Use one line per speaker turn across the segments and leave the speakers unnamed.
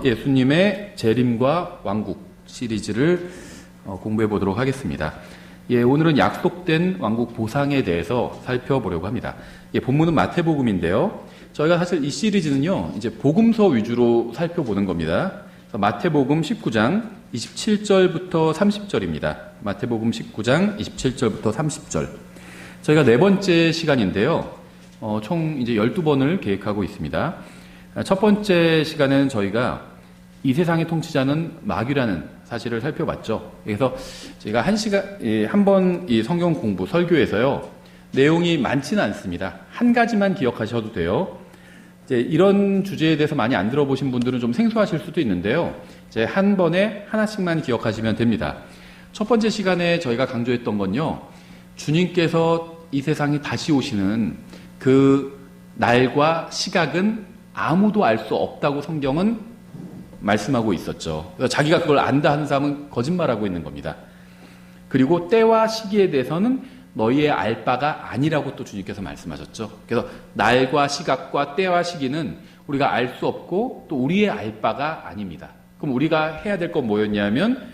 예수님의 재림과 왕국 시리즈를 공부해 보도록 하겠습니다. 오늘은 약속된 왕국 보상에 대해서 살펴보려고 합니다. 본문은 마태복음인데요. 저희가 사실 이 시리즈는요, 이제 복음서 위주로 살펴보는 겁니다. 마태복음 19장 27절부터 30절입니다. 마태복음 19장 27절부터 30절. 저희가 네 번째 시간인데요. 총 이제 12번을 계획하고 있습니다. 첫 번째 시간은 저희가 이 세상의 통치자는 마귀라는 사실을 살펴봤죠. 그래서 제가 한 번 이 성경 공부, 설교에서요, 내용이 많지는 않습니다. 한 가지만 기억하셔도 돼요. 이제 이런 주제에 대해서 많이 안 들어보신 분들은 좀 생소하실 수도 있는데요. 이제 한 번에 하나씩만 기억하시면 됩니다. 첫 번째 시간에 저희가 강조했던 건요, 주님께서 이 세상에 다시 오시는 그 날과 시각은 아무도 알 수 없다고 성경은 말씀하고 있었죠. 자기가 그걸 안다 하는 사람은 거짓말하고 있는 겁니다. 그리고 때와 시기에 대해서는 너희의 알 바가 아니라고 또 주님께서 말씀하셨죠. 그래서 날과 시각과 때와 시기는 우리가 알 수 없고 또 우리의 알 바가 아닙니다. 그럼 우리가 해야 될 건 뭐였냐면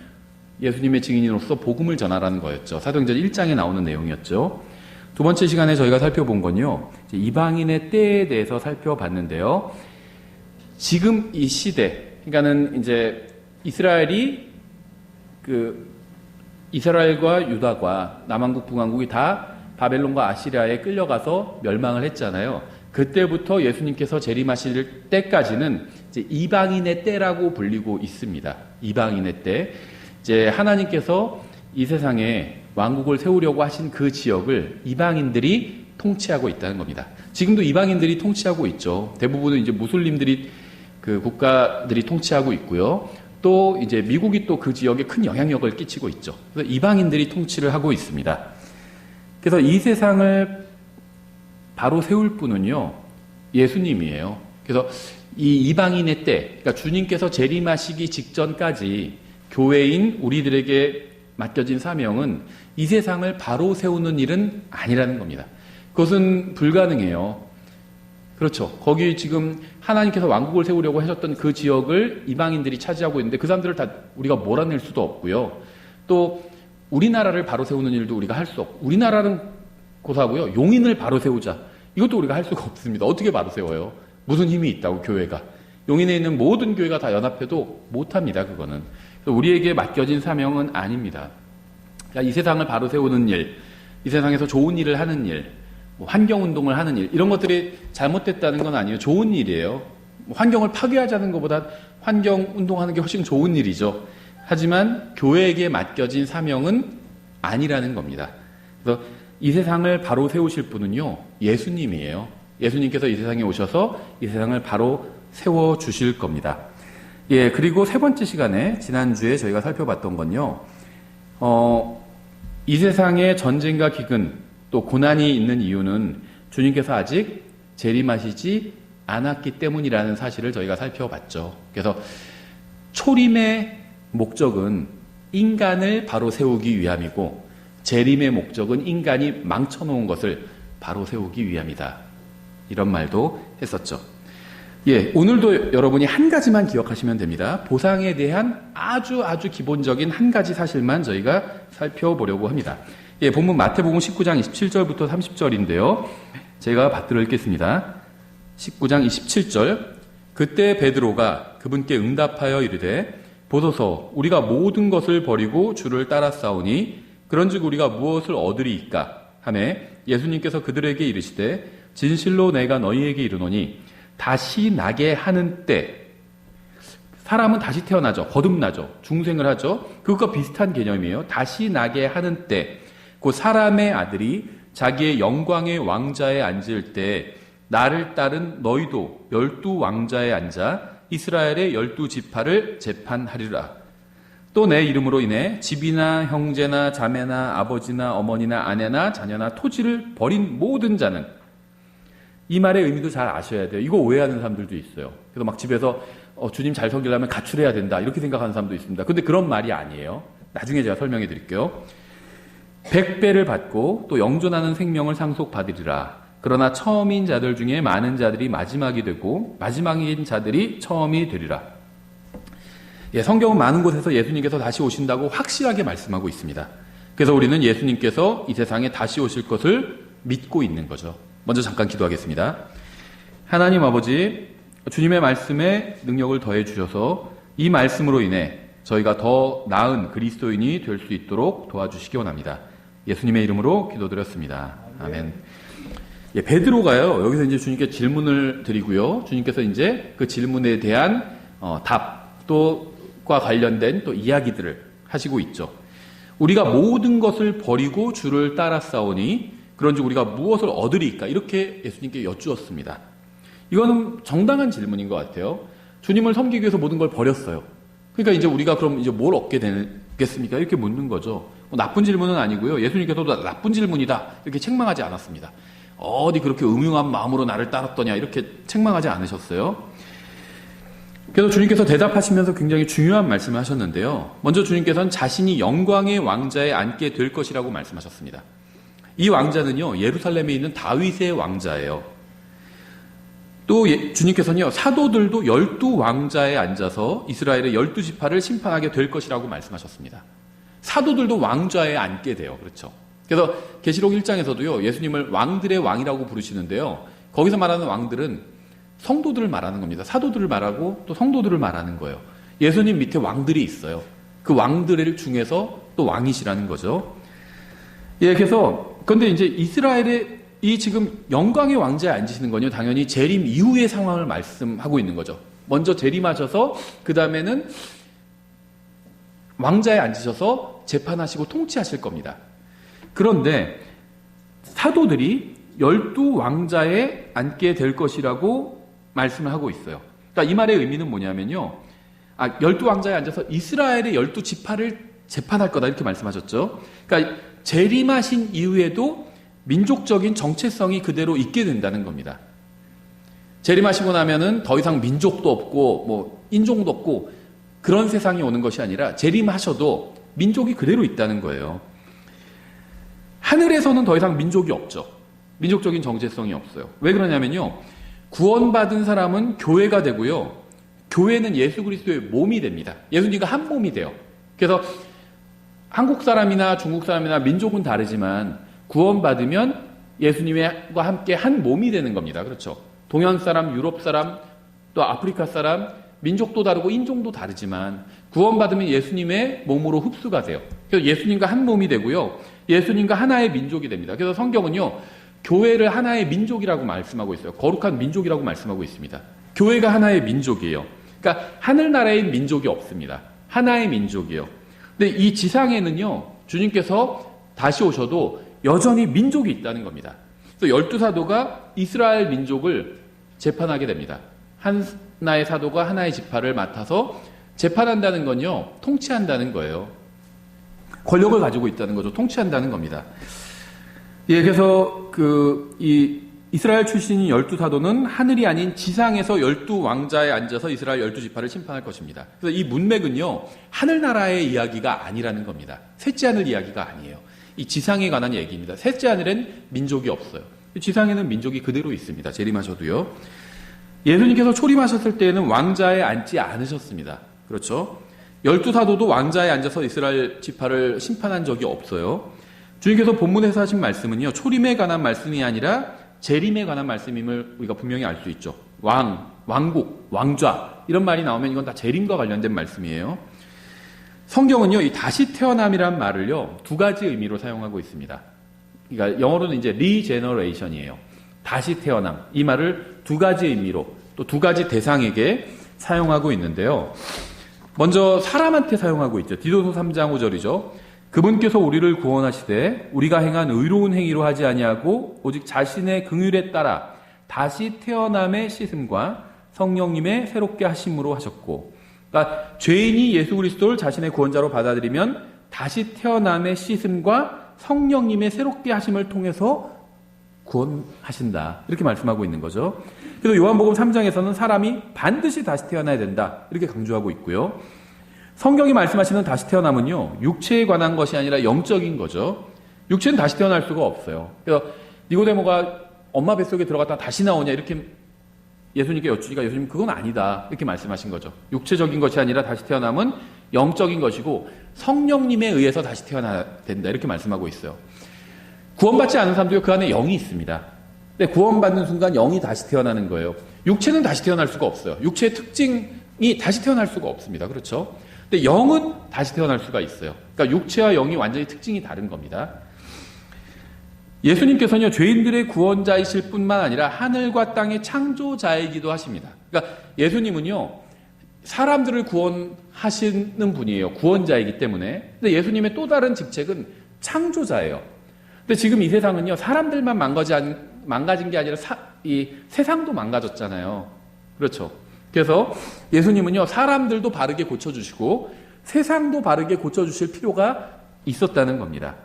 예수님의 증인으로서 복음을 전하라는 거였죠. 사도행전 1장에 나오는 내용이었죠. 두 번째 시간에 저희가 살펴본 건요, 이방인의 때에 대해서 살펴봤는데요. 지금 이 시대, 그러니까는 이제 이스라엘과 유다과 남왕국, 북왕국이 다 바벨론과 아시리아에 끌려가서 멸망을 했잖아요. 그때부터 예수님께서 재림하실 때까지는 이제 이방인의 때라고 불리고 있습니다. 이방인의 때. 이제 하나님께서 이 세상에 왕국을 세우려고 하신 그 지역을 이방인들이 통치하고 있다는 겁니다. 지금도 이방인들이 통치하고 있죠. 대부분은 이제 무슬림들이 그 국가들이 통치하고 있고요. 또 이제 미국이 또 그 지역에 큰 영향력을 끼치고 있죠. 그래서 이방인들이 통치를 하고 있습니다. 그래서 이 세상을 바로 세울 분은요, 예수님이에요. 그래서 이 이방인의 때, 그러니까 주님께서 재림하시기 직전까지 교회인 우리들에게 맡겨진 사명은 이 세상을 바로 세우는 일은 아니라는 겁니다. 그것은 불가능해요. 그렇죠. 거기 지금 하나님께서 왕국을 세우려고 하셨던 그 지역을 이방인들이 차지하고 있는데 그 사람들을 다 우리가 몰아낼 수도 없고요. 또 우리나라를 바로 세우는 일도 우리가 할 수 없고, 우리나라는 고사하고요, 용인을 바로 세우자, 이것도 우리가 할 수가 없습니다. 어떻게 바로 세워요? 무슨 힘이 있다고, 교회가. 용인에 있는 모든 교회가 다 연합해도 못합니다. 그거는. 우리에게 맡겨진 사명은 아닙니다. 그러니까 이 세상을 바로 세우는 일, 이 세상에서 좋은 일을 하는 일, 환경운동을 하는 일, 이런 것들이 잘못됐다는 건 아니에요. 좋은 일이에요. 환경을 파괴하자는 것보다 환경운동하는 게 훨씬 좋은 일이죠. 하지만 교회에게 맡겨진 사명은 아니라는 겁니다. 그래서 이 세상을 바로 세우실 분은요, 예수님이에요. 예수님께서 이 세상에 오셔서 이 세상을 바로 세워주실 겁니다. 그리고 세 번째 시간에 지난주에 저희가 살펴봤던 건요, 이 세상에 전쟁과 기근 또 고난이 있는 이유는 주님께서 아직 재림하시지 않았기 때문이라는 사실을 저희가 살펴봤죠. 그래서 초림의 목적은 인간을 바로 세우기 위함이고 재림의 목적은 인간이 망쳐놓은 것을 바로 세우기 위함이다. 이런 말도 했었죠. 오늘도 여러분이 한 가지만 기억하시면 됩니다. 보상에 대한 아주 기본적인 한 가지 사실만 저희가 살펴보려고 합니다. 본문 마태복음 19장 27절부터 30절인데요. 제가 받들어 읽겠습니다. 19장 27절. 그때 베드로가 그분께 응답하여 이르되 보소서, 우리가 모든 것을 버리고 주를 따랐사오니 그런즉 우리가 무엇을 얻으리이까 하매 예수님께서 그들에게 이르시되 진실로 내가 너희에게 이르노니 다시 나게 하는 때, 사람은 다시 태어나죠. 거듭나죠. 중생을 하죠. 그것과 비슷한 개념이에요. 다시 나게 하는 때, 그 사람의 아들이 자기의 영광의 왕자에 앉을 때 나를 따른 너희도 12 왕자에 앉아 이스라엘의 12지파를 재판하리라. 또 내 이름으로 인해 집이나 형제나 자매나 아버지나 어머니나 아내나 자녀나 토지를 버린 모든 자는, 이 말의 의미도 잘 아셔야 돼요. 이거 오해하는 사람들도 있어요. 그래서 막 집에서 주님 잘 섬기려면 가출해야 된다, 이렇게 생각하는 사람도 있습니다. 근데 그런 말이 아니에요. 나중에 제가 설명해 드릴게요. 100배를 받고 또 영존하는 생명을 상속받으리라. 그러나 처음인 자들 중에 많은 자들이 마지막이 되고 마지막인 자들이 처음이 되리라. 성경은 많은 곳에서 예수님께서 다시 오신다고 확실하게 말씀하고 있습니다. 그래서 우리는 예수님께서 이 세상에 다시 오실 것을 믿고 있는 거죠. 먼저 잠깐 기도하겠습니다. 하나님 아버지, 주님의 말씀에 능력을 더해 주셔서 이 말씀으로 인해 저희가 더 나은 그리스도인이 될 수 있도록 도와주시기 원합니다. 예수님의 이름으로 기도드렸습니다. 아멘. 베드로가요, 여기서 이제 주님께 질문을 드리고요. 주님께서 이제 그 질문에 대한 답, 또과 관련된 또 이야기들을 하시고 있죠. 우리가 모든 것을 버리고 주를 따라싸우니 그런즉 우리가 무엇을 얻으리까? 이렇게 예수님께 여쭈었습니다. 이거는 정당한 질문인 것 같아요. 주님을 섬기기 위해서 모든 걸 버렸어요. 그러니까 이제 우리가 그럼 이제 뭘 얻게 되겠습니까? 이렇게 묻는 거죠. 나쁜 질문은 아니고요. 예수님께서도 나쁜 질문이다 이렇게 책망하지 않았습니다. 어디 그렇게 음흉한 마음으로 나를 따랐더냐 이렇게 책망하지 않으셨어요. 그래서 주님께서 대답하시면서 굉장히 중요한 말씀을 하셨는데요. 먼저 주님께서는 자신이 영광의 왕자에 앉게 될 것이라고 말씀하셨습니다. 이 왕자는요, 예루살렘에 있는 다윗의 왕자예요. 또 주님께서는요, 사도들도 12왕자에 앉아서 이스라엘의 12지파를 심판하게 될 것이라고 말씀하셨습니다. 사도들도 왕좌에 앉게 돼요. 그렇죠. 그래서 계시록 1장에서도요, 예수님을 왕들의 왕이라고 부르시는데요. 거기서 말하는 왕들은 성도들을 말하는 겁니다. 사도들을 말하고 또 성도들을 말하는 거예요. 예수님 밑에 왕들이 있어요. 그 왕들 중에서 또 왕이시라는 거죠. 그래서 그런데 이제 이스라엘의 이 지금 영광의 왕자에 앉으시는 건요, 당연히 재림 이후의 상황을 말씀하고 있는 거죠. 먼저 재림하셔서 그 다음에는 왕자에 앉으셔서 재판하시고 통치하실 겁니다. 그런데 사도들이 12왕자에 앉게 될 것이라고 말씀을 하고 있어요. 그러니까 이 말의 의미는 뭐냐면요. 12왕자에 앉아서 이스라엘의 12지파를 재판할 거다 이렇게 말씀하셨죠. 그러니까 재림하신 이후에도 민족적인 정체성이 그대로 있게 된다는 겁니다. 재림하시고 나면은 더 이상 민족도 없고 뭐 인종도 없고 그런 세상이 오는 것이 아니라 재림하셔도 민족이 그대로 있다는 거예요. 하늘에서는 더 이상 민족이 없죠. 민족적인 정체성이 없어요. 왜 그러냐면요. 구원받은 사람은 교회가 되고요. 교회는 예수 그리스도의 몸이 됩니다. 예수님과 한 몸이 돼요. 그래서 한국 사람이나 중국 사람이나 민족은 다르지만 구원받으면 예수님과 함께 한 몸이 되는 겁니다. 그렇죠. 동양 사람, 유럽 사람, 또 아프리카 사람, 민족도 다르고 인종도 다르지만 구원받으면 예수님의 몸으로 흡수가 돼요. 그래서 예수님과 한 몸이 되고요. 예수님과 하나의 민족이 됩니다. 그래서 성경은요. 교회를 하나의 민족이라고 말씀하고 있어요. 거룩한 민족이라고 말씀하고 있습니다. 교회가 하나의 민족이에요. 그러니까 하늘나라의 민족이 없습니다. 하나의 민족이에요. 근데 이 지상에는요. 주님께서 다시 오셔도 여전히 민족이 있다는 겁니다. 그래서 12사도가 이스라엘 민족을 재판하게 됩니다. 하나의 사도가 하나의 지파를 맡아서 재판한다는 건요. 통치한다는 거예요. 권력을 가지고 있다는 거죠. 통치한다는 겁니다. 그래서 이 이스라엘 출신인 12사도는 하늘이 아닌 지상에서 12왕자에 앉아서 이스라엘 12지파를 심판할 것입니다. 그래서 이 문맥은요. 하늘나라의 이야기가 아니라는 겁니다. 셋째 하늘 이야기가 아니에요. 이 지상에 관한 얘기입니다. 셋째 하늘엔 민족이 없어요. 지상에는 민족이 그대로 있습니다. 재림하셔도요. 예수님께서 초림하셨을 때에는 왕자에 앉지 않으셨습니다. 그렇죠? 12사도도 왕자에 앉아서 이스라엘 지파를 심판한 적이 없어요. 주님께서 본문에서 하신 말씀은요. 초림에 관한 말씀이 아니라 재림에 관한 말씀임을 우리가 분명히 알 수 있죠. 왕국, 왕좌 이런 말이 나오면 이건 다 재림과 관련된 말씀이에요. 성경은요. 이 다시 태어남이란 말을요. 두 가지 의미로 사용하고 있습니다. 그러니까 영어로는 이제 리제너레이션이에요. 다시 태어남. 이 말을 두 가지 의미로 또 두 가지 대상에게 사용하고 있는데요. 먼저 사람한테 사용하고 있죠. 디도서 3장 5절이죠. 그분께서 우리를 구원하시되 우리가 행한 의로운 행위로 하지 아니하고 오직 자신의 긍휼에 따라 다시 태어남의 씻음과 성령님의 새롭게 하심으로 하셨고, 그러니까 죄인이 예수 그리스도를 자신의 구원자로 받아들이면 다시 태어남의 씻음과 성령님의 새롭게 하심을 통해서 구원하신다. 이렇게 말씀하고 있는 거죠. 그래서 요한복음 3장에서는 사람이 반드시 다시 태어나야 된다. 이렇게 강조하고 있고요. 성경이 말씀하시는 다시 태어남은요. 육체에 관한 것이 아니라 영적인 거죠. 육체는 다시 태어날 수가 없어요. 그래서 니고데모가 엄마 뱃속에 들어갔다 다시 나오냐 이렇게 예수님께 여쭈니까 예수님 그건 아니다 이렇게 말씀하신 거죠. 육체적인 것이 아니라 다시 태어남은 영적인 것이고 성령님에 의해서 다시 태어나야 된다 이렇게 말씀하고 있어요. 구원받지 않은 사람도요 그 안에 영이 있습니다. 근데 구원받는 순간 영이 다시 태어나는 거예요. 육체는 다시 태어날 수가 없어요. 육체의 특징이 다시 태어날 수가 없습니다. 그렇죠? 근데 영은 다시 태어날 수가 있어요. 그러니까 육체와 영이 완전히 특징이 다른 겁니다. 예수님께서는요 죄인들의 구원자이실 뿐만 아니라 하늘과 땅의 창조자이기도 하십니다. 그러니까 예수님은요 사람들을 구원하시는 분이에요. 구원자이기 때문에. 근데 예수님의 또 다른 직책은 창조자예요. 근데 지금 이 세상은요 사람들만 망가진 게 아니라 이 세상도 망가졌잖아요. 그렇죠? 그래서 예수님은요 사람들도 바르게 고쳐주시고 세상도 바르게 고쳐주실 필요가 있었다는 겁니다.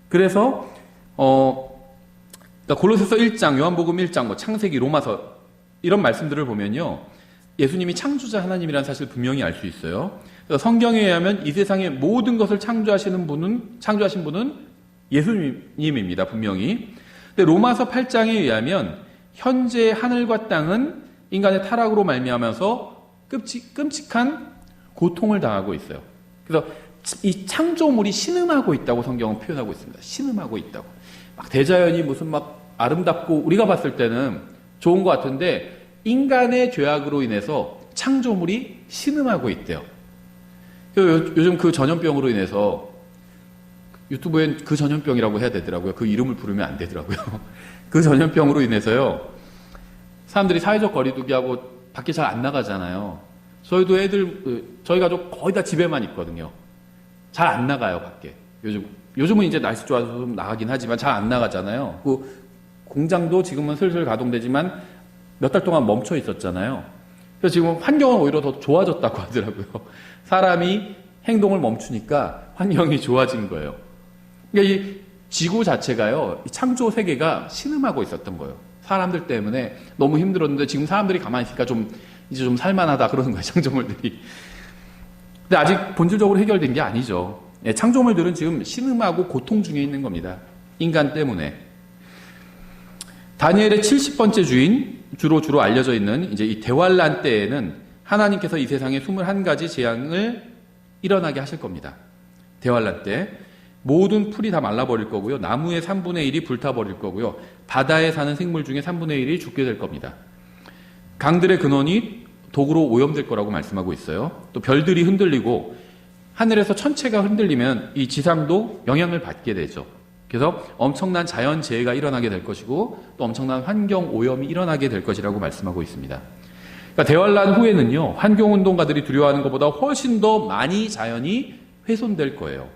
그래서 그러니까 골로새서 1장, 요한복음 1장, 뭐 창세기, 로마서 이런 말씀들을 보면요 예수님이 창조자 하나님이라는 사실을 분명히 알 수 있어요. 그래서 성경에 의하면 이 세상의 모든 것을 창조하신 분은 예수님입니다. 분명히. 근데 로마서 8장에 의하면 현재 하늘과 땅은 인간의 타락으로 말미암아서 끔찍한 고통을 당하고 있어요. 그래서 이 창조물이 신음하고 있다고 성경은 표현하고 있습니다. 신음하고 있다고. 막 대자연이 무슨 막 아름답고 우리가 봤을 때는 좋은 것 같은데 인간의 죄악으로 인해서 창조물이 신음하고 있대요. 요즘 그 전염병으로 인해서 유튜브엔 그 전염병이라고 해야 되더라고요. 그 이름을 부르면 안 되더라고요. 그 전염병으로 인해서요. 사람들이 사회적 거리두기하고 밖에 잘 안 나가잖아요. 저희도 저희 가족 거의 다 집에만 있거든요. 잘 안 나가요, 밖에. 요즘은 이제 날씨 좋아서 좀 나가긴 하지만 잘 안 나가잖아요. 그 공장도 지금은 슬슬 가동되지만 몇 달 동안 멈춰 있었잖아요. 그래서 지금 환경은 오히려 더 좋아졌다고 하더라고요. 사람이 행동을 멈추니까 환경이 좋아진 거예요. 그러니까 이 지구 자체가요, 이 창조 세계가 신음하고 있었던 거예요. 사람들 때문에 너무 힘들었는데 지금 사람들이 가만히 있으니까 이제 좀 살만하다 그러는 거예요, 창조물들이. 근데 아직 본질적으로 해결된 게 아니죠. 예, 창조물들은 지금 신음하고 고통 중에 있는 겁니다. 인간 때문에. 다니엘의 70번째 주로 알려져 있는 이제 이 대환란 때에는 하나님께서 이 세상에 21가지 재앙을 일어나게 하실 겁니다. 대환란 때 모든 풀이 다 말라버릴 거고요. 나무의 3분의 1이 불타버릴 거고요. 바다에 사는 생물 중에 3분의 1이 죽게 될 겁니다. 강들의 근원이 독으로 오염될 거라고 말씀하고 있어요. 또 별들이 흔들리고 하늘에서 천체가 흔들리면 이 지상도 영향을 받게 되죠. 그래서 엄청난 자연재해가 일어나게 될 것이고 또 엄청난 환경 오염이 일어나게 될 것이라고 말씀하고 있습니다. 그러니까 대환란 후에는요. 환경운동가들이 두려워하는 것보다 훨씬 더 많이 자연이 훼손될 거예요.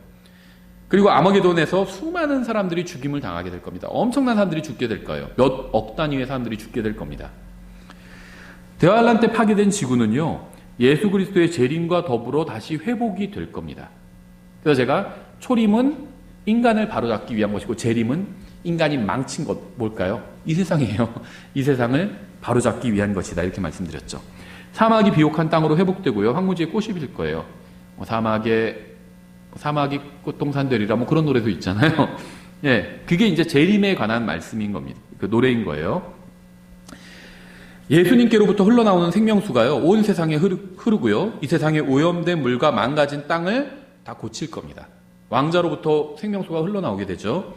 그리고 아마게돈에서 수많은 사람들이 죽임을 당하게 될 겁니다. 엄청난 사람들이 죽게 될 거예요. 몇 억 단위의 사람들이 죽게 될 겁니다. 대환란 때 파괴된 지구는요. 예수 그리스도의 재림과 더불어 다시 회복이 될 겁니다. 그래서 제가 초림은 인간을 바로잡기 위한 것이고 재림은 인간이 망친 것 뭘까요? 이 세상이에요. 이 세상을 바로잡기 위한 것이다 이렇게 말씀드렸죠. 사막이 비옥한 땅으로 회복되고요. 황무지에 꽃이 필 거예요. 사막이 꽃동산 되리라 뭐 그런 노래도 있잖아요. 예, 그게 이제 재림에 관한 말씀인 겁니다. 그 노래인 거예요. 예수님께로부터 흘러나오는 생명수가요. 온 세상에 흐르고요. 이 세상에 오염된 물과 망가진 땅을 다 고칠 겁니다. 왕자로부터 생명수가 흘러나오게 되죠.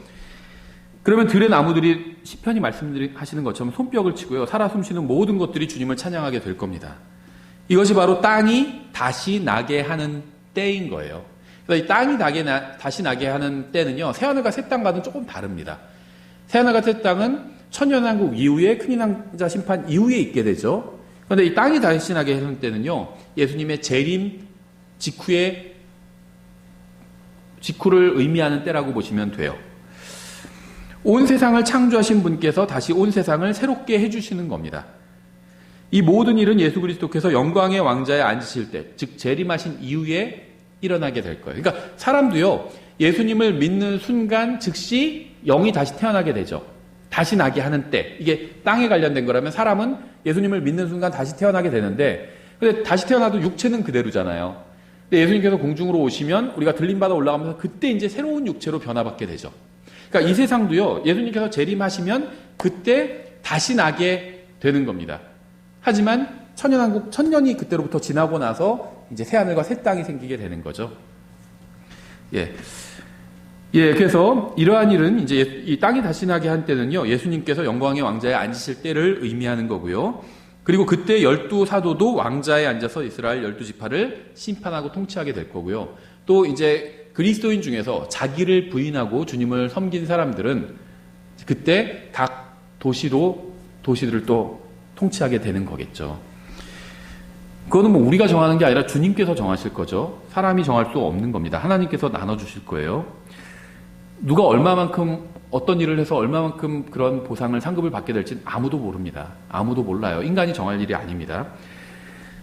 그러면 들의 나무들이 시편이 말씀하시는 것처럼 손뼉을 치고요. 살아 숨쉬는 모든 것들이 주님을 찬양하게 될 겁니다. 이것이 바로 땅이 다시 나게 하는 때인 거예요. 그래서 이 땅이 다시 나게 하는 때는요. 새하늘과 새 땅과는 조금 다릅니다. 새하늘과 새 땅은 천년왕국 이후에 큰인왕자 심판 이후에 있게 되죠. 그런데 이 땅이 다시 나게 하는 때는요. 예수님의 재림 직후를 의미하는 때라고 보시면 돼요. 온 세상을 창조하신 분께서 다시 온 세상을 새롭게 해주시는 겁니다. 이 모든 일은 예수 그리스도께서 영광의 왕자에 앉으실 때, 즉 재림하신 이후에 일어나게 될 거예요. 그러니까 사람도요. 예수님을 믿는 순간 즉시 영이 다시 태어나게 되죠. 다시 나게 하는 때. 이게 땅에 관련된 거라면 사람은 예수님을 믿는 순간 다시 태어나게 되는데 근데 다시 태어나도 육체는 그대로잖아요. 근데 예수님께서 공중으로 오시면 우리가 들림받아 올라가면서 그때 이제 새로운 육체로 변화받게 되죠. 그러니까 이 세상도요. 예수님께서 재림하시면 그때 다시 나게 되는 겁니다. 하지만 천년왕국, 천년이 그때로부터 지나고 나서 이제 새하늘과 새 땅이 생기게 되는 거죠. 그래서 이러한 일은 이제 이 땅이 다시 나게 한 때는요, 예수님께서 영광의 왕자에 앉으실 때를 의미하는 거고요. 그리고 그때 12사도도 왕자에 앉아서 이스라엘 12지파를 심판하고 통치하게 될 거고요. 또 이제 그리스도인 중에서 자기를 부인하고 주님을 섬긴 사람들은 그때 각 도시들을 또 통치하게 되는 거겠죠. 그거는 뭐 우리가 정하는 게 아니라 주님께서 정하실 거죠. 사람이 정할 수 없는 겁니다. 하나님께서 나눠주실 거예요. 누가 얼마만큼 어떤 일을 해서 얼마만큼 그런 보상을 상급을 받게 될지는 아무도 모릅니다. 아무도 몰라요. 인간이 정할 일이 아닙니다.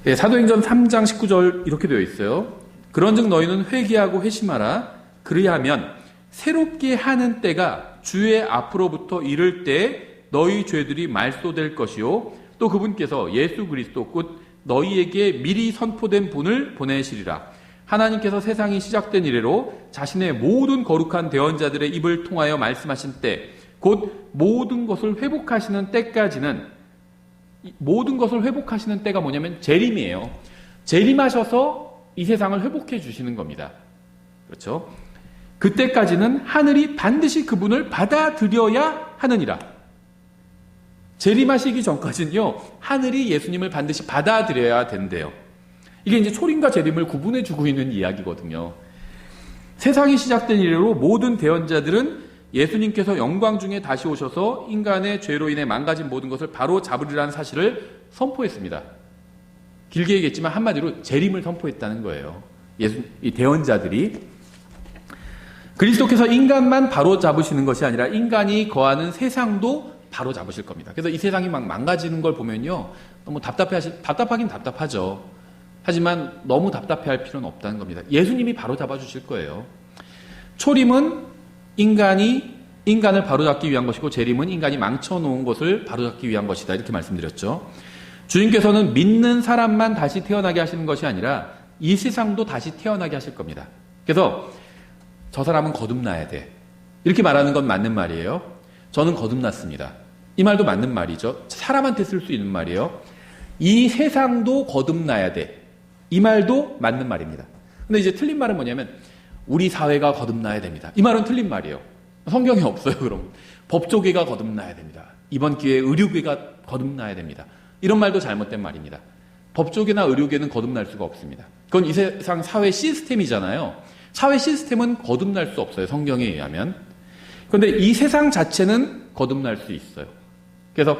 사도행전 3장 19절 이렇게 되어 있어요. 그런즉 너희는 회개하고 회심하라. 그리하면 새롭게 하는 때가 주의 앞으로부터 이를 때 너희 죄들이 말소될 것이요 또 그분께서 예수 그리스도 곧 너희에게 미리 선포된 분을 보내시리라. 하나님께서 세상이 시작된 이래로 자신의 모든 거룩한 대언자들의 입을 통하여 말씀하신 때, 곧 모든 것을 회복하시는 때까지는, 모든 것을 회복하시는 때가 뭐냐면 재림이에요. 재림하셔서 이 세상을 회복해 주시는 겁니다. 그렇죠? 그때까지는 하늘이 반드시 그분을 받아들여야 하느니라. 재림하시기 전까지는요, 하늘이 예수님을 반드시 받아들여야 된대요. 이게 이제 초림과 재림을 구분해 주고 있는 이야기거든요. 세상이 시작된 이래로 모든 대언자들은 예수님께서 영광 중에 다시 오셔서 인간의 죄로 인해 망가진 모든 것을 바로 잡으리라는 사실을 선포했습니다. 길게 얘기했지만 한마디로 재림을 선포했다는 거예요. 이 대언자들이. 그리스도께서 인간만 바로 잡으시는 것이 아니라 인간이 거하는 세상도 바로 잡으실 겁니다. 그래서 이 세상이 막 망가지는 걸 보면요, 너무 답답하긴 답답하죠. 하지만 너무 답답해할 필요는 없다는 겁니다. 예수님이 바로 잡아주실 거예요. 초림은 인간을 바로잡기 위한 것이고 재림은 인간이 망쳐놓은 것을 바로잡기 위한 것이다. 이렇게 말씀드렸죠. 주님께서는 믿는 사람만 다시 태어나게 하시는 것이 아니라 이 세상도 다시 태어나게 하실 겁니다. 그래서 저 사람은 거듭나야 돼. 이렇게 말하는 건 맞는 말이에요. 저는 거듭났습니다. 이 말도 맞는 말이죠. 사람한테 쓸 수 있는 말이에요. 이 세상도 거듭나야 돼. 이 말도 맞는 말입니다. 근데 이제 틀린 말은 뭐냐면 우리 사회가 거듭나야 됩니다. 이 말은 틀린 말이에요. 성경에 없어요. 그럼 법조계가 거듭나야 됩니다. 이번 기회에 의료계가 거듭나야 됩니다. 이런 말도 잘못된 말입니다. 법조계나 의료계는 거듭날 수가 없습니다. 그건 이 세상 사회 시스템이잖아요. 사회 시스템은 거듭날 수 없어요. 성경에 의하면. 그런데 이 세상 자체는 거듭날 수 있어요. 그래서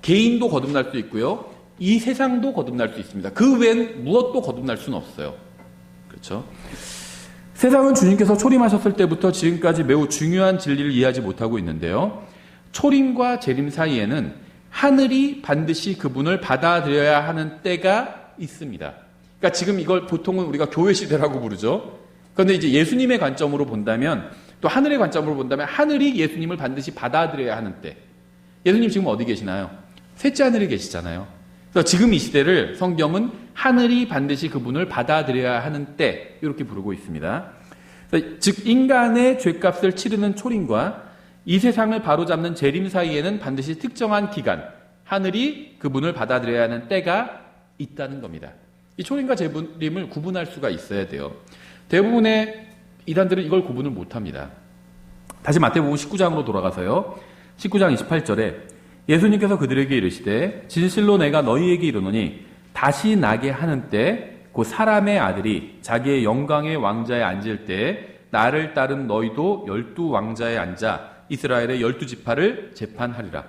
개인도 거듭날 수 있고요. 이 세상도 거듭날 수 있습니다. 그 외엔 무엇도 거듭날 수는 없어요. 그렇죠? 세상은 주님께서 초림하셨을 때부터 지금까지 매우 중요한 진리를 이해하지 못하고 있는데요. 초림과 재림 사이에는 하늘이 반드시 그분을 받아들여야 하는 때가 있습니다. 그러니까 지금 이걸 보통은 우리가 교회 시대라고 부르죠. 그런데 이제 예수님의 관점으로 본다면, 또 하늘의 관점으로 본다면 하늘이 예수님을 반드시 받아들여야 하는 때. 예수님 지금 어디 계시나요? 셋째 하늘에 계시잖아요. 그래서 지금 이 시대를 성경은 하늘이 반드시 그분을 받아들여야 하는 때 이렇게 부르고 있습니다. 즉 인간의 죄값을 치르는 초림과 이 세상을 바로잡는 재림 사이에는 반드시 특정한 기간, 하늘이 그분을 받아들여야 하는 때가 있다는 겁니다. 이 초림과 재림을 구분할 수가 있어야 돼요. 대부분의 이단들은 이걸 구분을 못합니다. 다시 마태복음 19장으로 돌아가서요. 19장 28절에 예수님께서 그들에게 이르시되 진실로 내가 너희에게 이르노니 다시 나게 하는 때 곧 사람의 아들이 자기의 영광의 왕자에 앉을 때 나를 따른 너희도 12왕자에 앉아 이스라엘의 12지파를 재판하리라.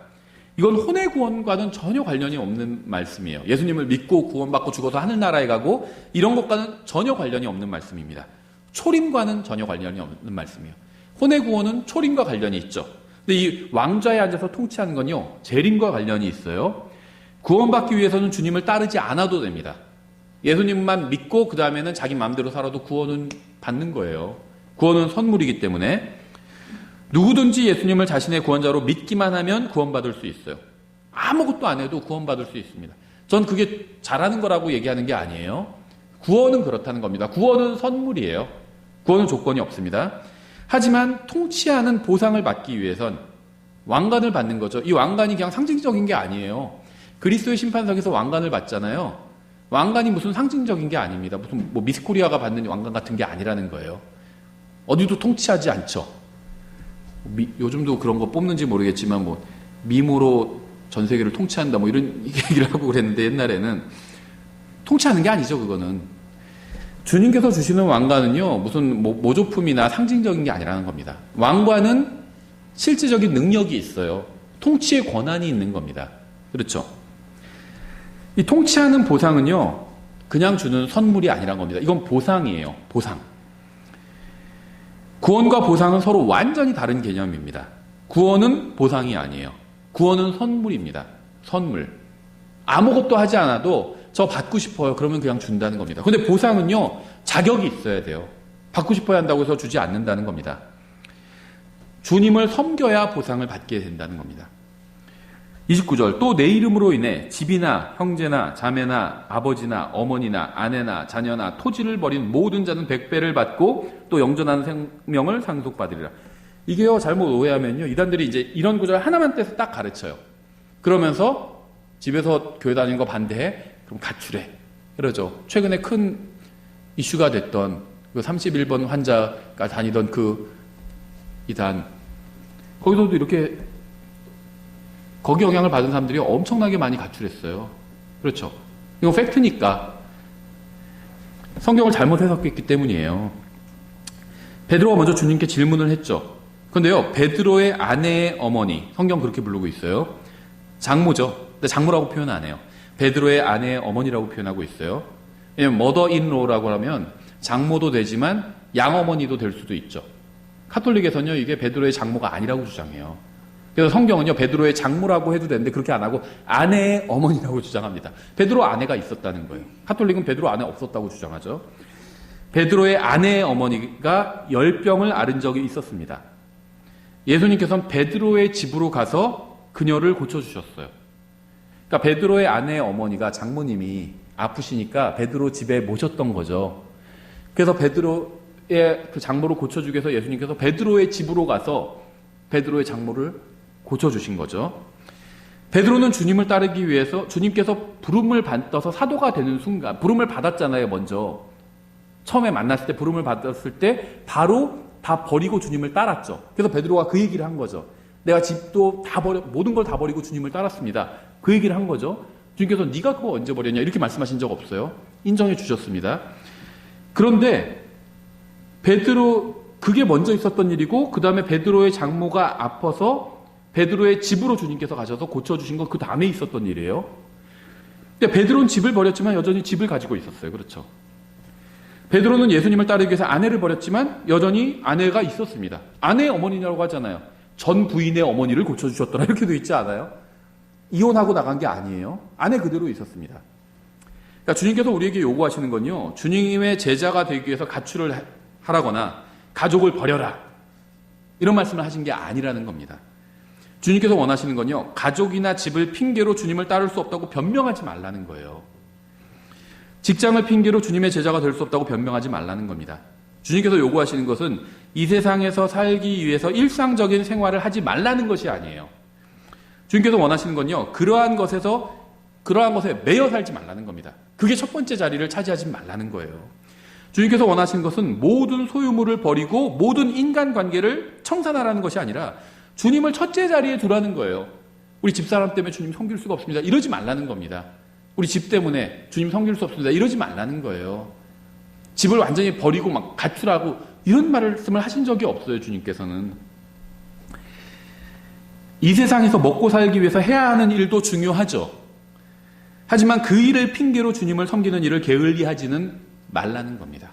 이건 혼의 구원과는 전혀 관련이 없는 말씀이에요. 예수님을 믿고 구원받고 죽어서 하늘나라에 가고 이런 것과는 전혀 관련이 없는 말씀입니다. 초림과는 전혀 관련이 없는 말씀이에요. 혼의 구원은 초림과 관련이 있죠. 근데 이 왕좌에 앉아서 통치하는 건요, 재림과 관련이 있어요. 구원받기 위해서는 주님을 따르지 않아도 됩니다. 예수님만 믿고 그 다음에는 자기 마음대로 살아도 구원은 받는 거예요. 구원은 선물이기 때문에 누구든지 예수님을 자신의 구원자로 믿기만 하면 구원받을 수 있어요. 아무것도 안 해도 구원받을 수 있습니다. 전 그게 잘하는 거라고 얘기하는 게 아니에요. 구원은 그렇다는 겁니다. 구원은 선물이에요. 구원은 조건이 없습니다. 하지만 통치하는 보상을 받기 위해선 왕관을 받는 거죠. 이 왕관이 그냥 상징적인 게 아니에요. 그리스도의 심판석에서 왕관을 받잖아요. 왕관이 무슨 상징적인 게 아닙니다. 무슨 뭐 미스코리아가 받는 왕관 같은 게 아니라는 거예요. 어디도 통치하지 않죠. 요즘도 그런 거 뽑는지 모르겠지만 뭐 미모로 전 세계를 통치한다 뭐 이런 얘기를 하고 그랬는데 옛날에는 통치하는 게 아니죠. 그거는 주님께서 주시는 왕관은요 무슨 뭐 모조품이나 상징적인 게 아니라는 겁니다. 왕관은 실제적인 능력이 있어요. 통치의 권한이 있는 겁니다. 그렇죠? 이 통치하는 보상은요 그냥 주는 선물이 아니란 겁니다. 이건 보상이에요. 보상. 구원과 보상은 서로 완전히 다른 개념입니다. 구원은 보상이 아니에요. 구원은 선물입니다. 선물. 아무것도 하지 않아도 저 받고 싶어요. 그러면 그냥 준다는 겁니다. 근데 보상은요 자격이 있어야 돼요. 받고 싶어야 한다고 해서 주지 않는다는 겁니다. 주님을 섬겨야 보상을 받게 된다는 겁니다. 29절 또 내 이름으로 인해 집이나 형제나 자매나 아버지나 어머니나 아내나 자녀나 토지를 버린 모든 자는 100배를 받고 또 영전한 생명을 상속받으리라. 이게요 잘못 오해하면요 이단들이 이제 이런 구절 하나만 떼서 딱 가르쳐요. 그러면서 집에서 교회 다니는 거 반대해? 그럼 가출해. 그러죠. 최근에 큰 이슈가 됐던 그 31번 환자가 다니던 그 이단 거기서도 이렇게 거기 영향을 받은 사람들이 엄청나게 많이 가출했어요. 그렇죠. 이건 팩트니까. 성경을 잘못 해석했기 때문이에요. 베드로가 먼저 주님께 질문을 했죠. 그런데요, 베드로의 아내의 어머니, 성경 그렇게 부르고 있어요. 장모죠. 근데 장모라고 표현 안 해요. 베드로의 아내의 어머니라고 표현하고 있어요. 왜냐면 머더인로라고 하면 장모도 되지만 양어머니도 될 수도 있죠. 카톨릭에서는요, 이게 베드로의 장모가 아니라고 주장해요. 그래서 성경은요, 베드로의 장모라고 해도 되는데 그렇게 안 하고 아내의 어머니라고 주장합니다. 베드로 아내가 있었다는 거예요. 카톨릭은 베드로 아내 없었다고 주장하죠. 베드로의 아내의 어머니가 열병을 앓은 적이 있었습니다. 예수님께서는 베드로의 집으로 가서 그녀를 고쳐주셨어요. 그러니까 베드로의 아내의 어머니가 장모님이 아프시니까 베드로 집에 모셨던 거죠. 그래서 베드로의 그 장모를 고쳐주기 위해서 예수님께서 베드로의 집으로 가서 베드로의 장모를 고쳐주신 거죠. 베드로는 주님을 따르기 위해서 주님께서 부름을 받아서 사도가 되는 순간, 부름을 받았잖아요, 먼저. 처음에 만났을 때 부름을 받았을 때 바로 다 버리고 주님을 따랐죠. 그래서 베드로가 그 얘기를 한 거죠. 내가 집도 다 버려, 모든 걸 다 버리고 주님을 따랐습니다. 그 얘기를 한 거죠. 주님께서 네가 그거 언제 버렸냐 이렇게 말씀하신 적 없어요. 인정해 주셨습니다. 그런데 베드로 그게 먼저 있었던 일이고 그 다음에 베드로의 장모가 아파서 베드로의 집으로 주님께서 가셔서 고쳐주신 건 그 다음에 있었던 일이에요. 근데 베드로는 집을 버렸지만 여전히 집을 가지고 있었어요. 그렇죠. 베드로는 예수님을 따르기 위해서 아내를 버렸지만 여전히 아내가 있었습니다. 아내의 어머니라고 하잖아요. 전 부인의 어머니를 고쳐주셨더라 이렇게 돼 있지 않아요? 이혼하고 나간 게 아니에요. 아내 그대로 있었습니다. 그러니까 주님께서 우리에게 요구하시는 건요. 주님의 제자가 되기 위해서 가출을 하라거나 가족을 버려라 이런 말씀을 하신 게 아니라는 겁니다. 주님께서 원하시는 건요. 가족이나 집을 핑계로 주님을 따를 수 없다고 변명하지 말라는 거예요. 직장을 핑계로 주님의 제자가 될 수 없다고 변명하지 말라는 겁니다. 주님께서 요구하시는 것은 이 세상에서 살기 위해서 일상적인 생활을 하지 말라는 것이 아니에요. 주님께서 원하시는 건요. 그러한 것에 매여 살지 말라는 겁니다. 그게 첫 번째 자리를 차지하지 말라는 거예요. 주님께서 원하시는 것은 모든 소유물을 버리고 모든 인간관계를 청산하라는 것이 아니라 주님을 첫째 자리에 두라는 거예요. 우리 집사람 때문에 주님 섬길 수가 없습니다. 이러지 말라는 겁니다. 우리 집 때문에 주님 섬길 수 없습니다. 이러지 말라는 거예요. 집을 완전히 버리고 막 가출하고 이런 말씀을 하신 적이 없어요. 주님께서는. 이 세상에서 먹고 살기 위해서 해야 하는 일도 중요하죠. 하지만 그 일을 핑계로 주님을 섬기는 일을 게을리하지는 말라는 겁니다.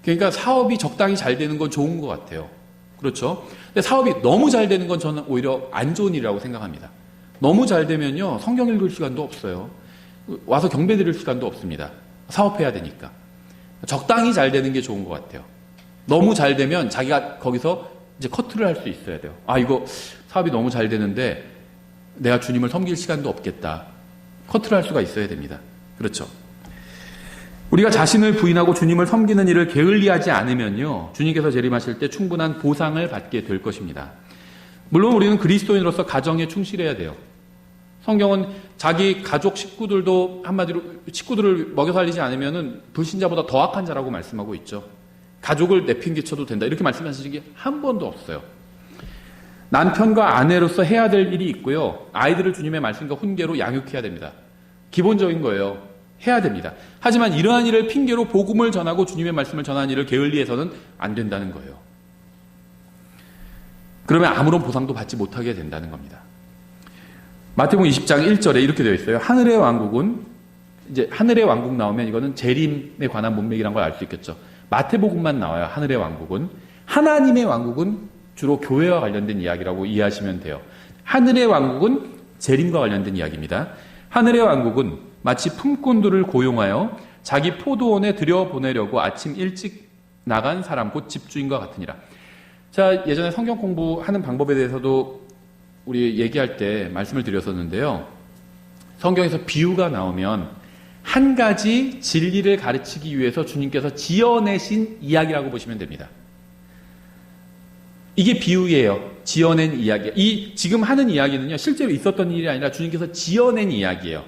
그러니까 사업이 적당히 잘 되는 건 좋은 것 같아요. 그렇죠? 근데 사업이 너무 잘 되는 건 저는 오히려 안 좋은 일이라고 생각합니다. 너무 잘 되면요, 성경 읽을 시간도 없어요. 와서 경배 드릴 시간도 없습니다. 사업해야 되니까. 적당히 잘 되는 게 좋은 것 같아요. 너무 잘 되면 자기가 거기서 이제 커트를 할 수 있어야 돼요. 아, 이거 사업이 너무 잘 되는데 내가 주님을 섬길 시간도 없겠다. 커트를 할 수가 있어야 됩니다. 그렇죠? 우리가 자신을 부인하고 주님을 섬기는 일을 게을리하지 않으면요, 주님께서 재림하실 때 충분한 보상을 받게 될 것입니다. 물론 우리는 그리스도인으로서 가정에 충실해야 돼요. 성경은 자기 가족 식구들도 한마디로 식구들을 먹여 살리지 않으면은 불신자보다 더 악한 자라고 말씀하고 있죠. 가족을 내팽개쳐도 된다. 이렇게 말씀하신 적이 한 번도 없어요. 남편과 아내로서 해야 될 일이 있고요. 아이들을 주님의 말씀과 훈계로 양육해야 됩니다. 기본적인 거예요. 해야 됩니다. 하지만 이러한 일을 핑계로 복음을 전하고 주님의 말씀을 전하는 일을 게을리해서는 안 된다는 거예요. 그러면 아무런 보상도 받지 못하게 된다는 겁니다. 마태복음 20장 1절에 이렇게 되어 있어요. 하늘의 왕국은 이제 하늘의 왕국 나오면 이거는 재림에 관한 문맥이란 걸 알 수 있겠죠. 마태복음만 나와요. 하늘의 왕국은. 하나님의 왕국은 주로 교회와 관련된 이야기라고 이해하시면 돼요. 하늘의 왕국은 재림과 관련된 이야기입니다. 하늘의 왕국은 마치 품꾼들을 고용하여 자기 포도원에 들여보내려고 아침 일찍 나간 사람 곧 집주인과 같으니라. 자, 예전에 성경 공부하는 방법에 대해서도 우리 얘기할 때 말씀을 드렸었는데요. 성경에서 비유가 나오면 한 가지 진리를 가르치기 위해서 주님께서 지어내신 이야기라고 보시면 됩니다. 이게 비유예요. 지어낸 이야기. 이 지금 하는 이야기는요, 실제로 있었던 일이 아니라 주님께서 지어낸 이야기예요.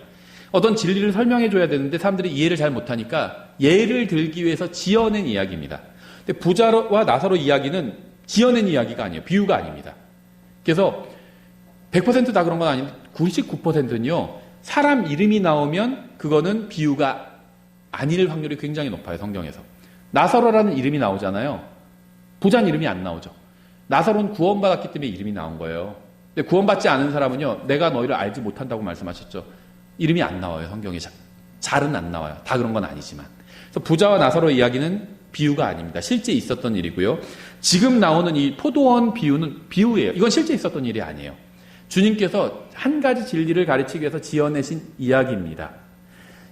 어떤 진리를 설명해 줘야 되는데 사람들이 이해를 잘 못하니까 예를 들기 위해서 지어낸 이야기입니다. 근데 부자와 나사로 이야기는 지어낸 이야기가 아니에요. 비유가 아닙니다. 그래서 100%다 그런 건 아닌데 99%는요. 사람 이름이 나오면 그거는 비유가 아닐 확률이 굉장히 높아요. 성경에서. 나사로라는 이름이 나오잖아요. 부자는 이름이 안 나오죠. 나사로는 구원받았기 때문에 이름이 나온 거예요. 근데 구원받지 않은 사람은요. 내가 너희를 알지 못한다고 말씀하셨죠. 이름이 안 나와요. 성경에. 잘은 안 나와요. 다 그런 건 아니지만. 그래서 부자와 나사로 이야기는 비유가 아닙니다. 실제 있었던 일이고요. 지금 나오는 이 포도원 비유는 비유예요. 이건 실제 있었던 일이 아니에요. 주님께서 한 가지 진리를 가르치기 위해서 지어내신 이야기입니다.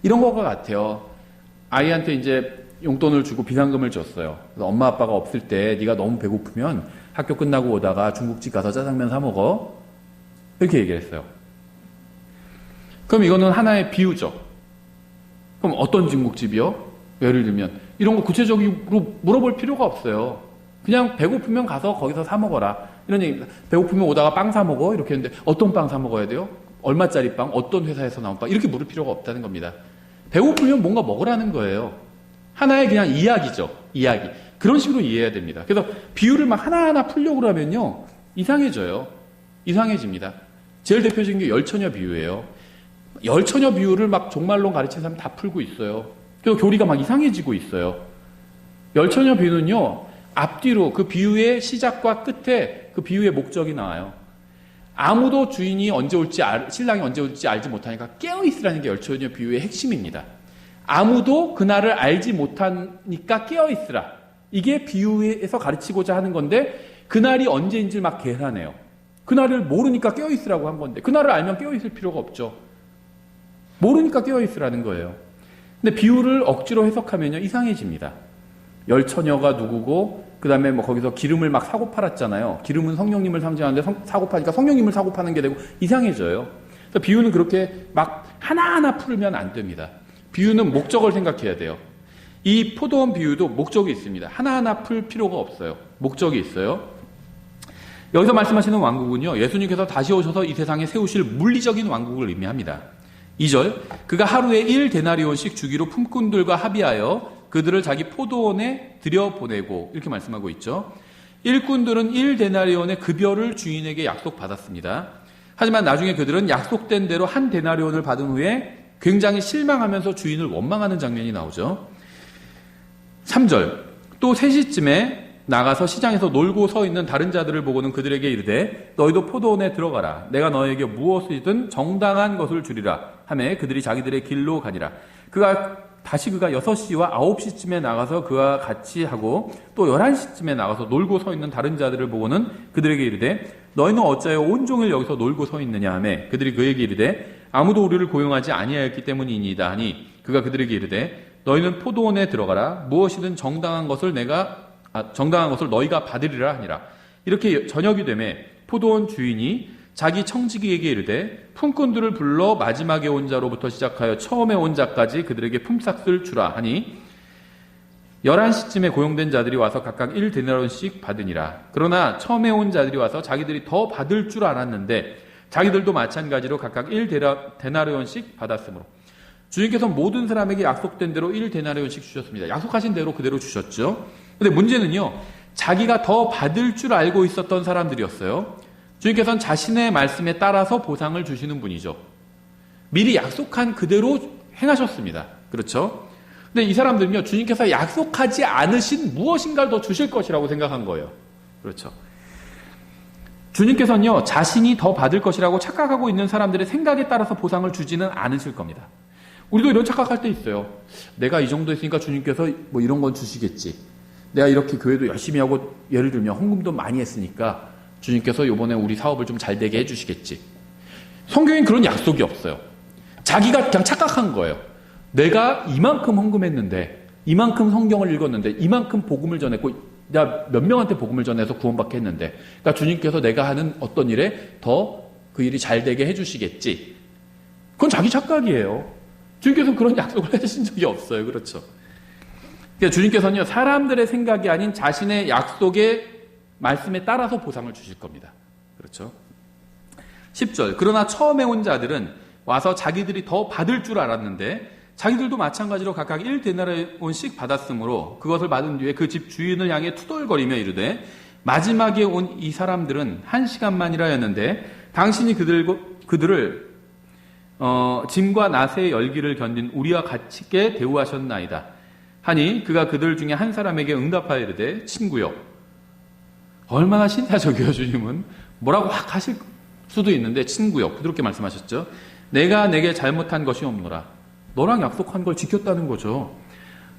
이런 것과 같아요. 아이한테 이제 용돈을 주고 비상금을 줬어요. 그래서 엄마 아빠가 없을 때 네가 너무 배고프면 학교 끝나고 오다가 중국집 가서 짜장면 사 먹어. 이렇게 얘기를 했어요. 그럼 이거는 하나의 비유죠. 그럼 어떤 중국집이요? 예를 들면 이런 거 구체적으로 물어볼 필요가 없어요. 그냥 배고프면 가서 거기서 사 먹어라. 이런 얘기입니다. 배고프면 오다가 빵 사 먹어. 이렇게 했는데 어떤 빵 사 먹어야 돼요? 얼마짜리 빵? 어떤 회사에서 나온 빵? 이렇게 물을 필요가 없다는 겁니다. 배고프면 뭔가 먹으라는 거예요. 하나의 그냥 이야기죠. 이야기. 그런 식으로 이해해야 됩니다. 그래서 비유를 막 하나하나 풀려고 그러면요. 이상해져요. 이상해집니다. 제일 대표적인 게 열처녀 비유예요. 열처녀 비유를 막 종말론 가르치는 사람 다 풀고 있어요. 그래서 교리가 막 이상해지고 있어요. 열처녀 비유는요. 앞뒤로 그 비유의 시작과 끝에 그 비유의 목적이 나와요. 아무도 주인이 언제 올지 신랑이 언제 올지 알지 못하니까 깨어있으라는 게 열처녀 비유의 핵심입니다. 아무도 그날을 알지 못하니까 깨어있으라. 이게 비유에서 가르치고자 하는 건데 그날이 언제인지 막 계산해요. 그날을 모르니까 깨어있으라고 한 건데 그날을 알면 깨어있을 필요가 없죠. 모르니까 깨어있으라는 거예요. 근데 비유를 억지로 해석하면요 이상해집니다. 열처녀가 누구고 그 다음에 뭐 거기서 기름을 막 사고 팔았잖아요. 기름은 성령님을 상징하는데 사고 파니까 성령님을 사고 파는 게 되고 이상해져요. 그래서 비유는 그렇게 막 하나하나 풀면 안 됩니다. 비유는 목적을 생각해야 돼요. 이 포도원 비유도 목적이 있습니다. 하나하나 풀 필요가 없어요. 목적이 있어요. 여기서 말씀하시는 왕국은요. 예수님께서 다시 오셔서 이 세상에 세우실 물리적인 왕국을 의미합니다. 2절 그가 하루에 1데나리온씩 주기로 품꾼들과 합의하여 그들을 자기 포도원에 들여보내고 이렇게 말씀하고 있죠. 일꾼들은 1데나리온의 급여를 주인에게 약속받았습니다. 하지만 나중에 그들은 약속된 대로 1데나리온을 받은 후에 굉장히 실망하면서 주인을 원망하는 장면이 나오죠. 3절 또 3시쯤에 나가서 시장에서 놀고 서 있는 다른 자들을 보고는 그들에게 이르되 너희도 포도원에 들어가라. 내가 너에게 무엇이든 정당한 것을 주리라 하매 그들이 자기들의 길로 가니라. 그가 6시와 9시쯤에 나가서 그와 같이 하고 또 11시쯤에 나가서 놀고 서 있는 다른 자들을 보고는 그들에게 이르되 너희는 어찌하여 온종일 여기서 놀고 서 있느냐 하매 그들이 그에게 이르되 아무도 우리를 고용하지 아니하였기 때문이니이다 하니 그가 그들에게 이르되 너희는 포도원에 들어가라. 무엇이든 정당한 것을 너희가 받으리라 하니라. 이렇게 저녁이 되매 포도원 주인이 자기 청지기에게 이르되 품꾼들을 불러 마지막에 온 자로부터 시작하여 처음에 온 자까지 그들에게 품삯을 주라 하니 11시쯤에 고용된 자들이 와서 각각 1데나리온씩 받으니라. 그러나 처음에 온 자들이 와서 자기들이 더 받을 줄 알았는데 자기들도 마찬가지로 각각 1데나리온씩 받았으므로 주님께서 모든 사람에게 약속된 대로 1데나리온씩 주셨습니다. 약속하신 대로 그대로 주셨죠. 근데 문제는요, 자기가 더 받을 줄 알고 있었던 사람들이었어요. 주님께서는 자신의 말씀에 따라서 보상을 주시는 분이죠. 미리 약속한 그대로 행하셨습니다. 그렇죠? 근데 이 사람들은요, 주님께서 약속하지 않으신 무엇인가를 더 주실 것이라고 생각한 거예요. 그렇죠? 주님께서는요, 자신이 더 받을 것이라고 착각하고 있는 사람들의 생각에 따라서 보상을 주지는 않으실 겁니다. 우리도 이런 착각할 때 있어요. 내가 이 정도 했으니까 주님께서 뭐 이런 건 주시겠지. 내가 이렇게 교회도 열심히 하고 예를 들면 헌금도 많이 했으니까 주님께서 이번에 우리 사업을 좀 잘 되게 해주시겠지. 성경엔 그런 약속이 없어요. 자기가 그냥 착각한 거예요. 내가 이만큼 헌금했는데, 이만큼 성경을 읽었는데, 이만큼 복음을 전했고, 내가 몇 명한테 복음을 전해서 구원받게 했는데, 그러니까 주님께서 내가 하는 어떤 일에 더 그 일이 잘 되게 해주시겠지. 그건 자기 착각이에요. 주님께서는 그런 약속을 해주신 적이 없어요. 그렇죠? 그러니까 주님께서는요, 사람들의 생각이 아닌 자신의 약속의 말씀에 따라서 보상을 주실 겁니다. 그렇죠? 10절. 그러나 처음에 온 자들은 와서 자기들이 더 받을 줄 알았는데 자기들도 마찬가지로 각각 1데나리온씩 받았으므로 그것을 받은 뒤에 그 집 주인을 향해 투덜거리며 이르되 마지막에 온 이 사람들은 1시간만이라였는데 당신이 그들을 짐과 낫의 열기를 견딘 우리와 같이게 대우하셨나이다 하니 그가 그들 중에 한 사람에게 응답하여 이르되 친구요. 얼마나 신사적이요. 주님은 뭐라고 확 하실 수도 있는데 친구요. 부드럽게 말씀하셨죠. 내가 내게 잘못한 것이 없노라. 너랑 약속한 걸 지켰다는 거죠.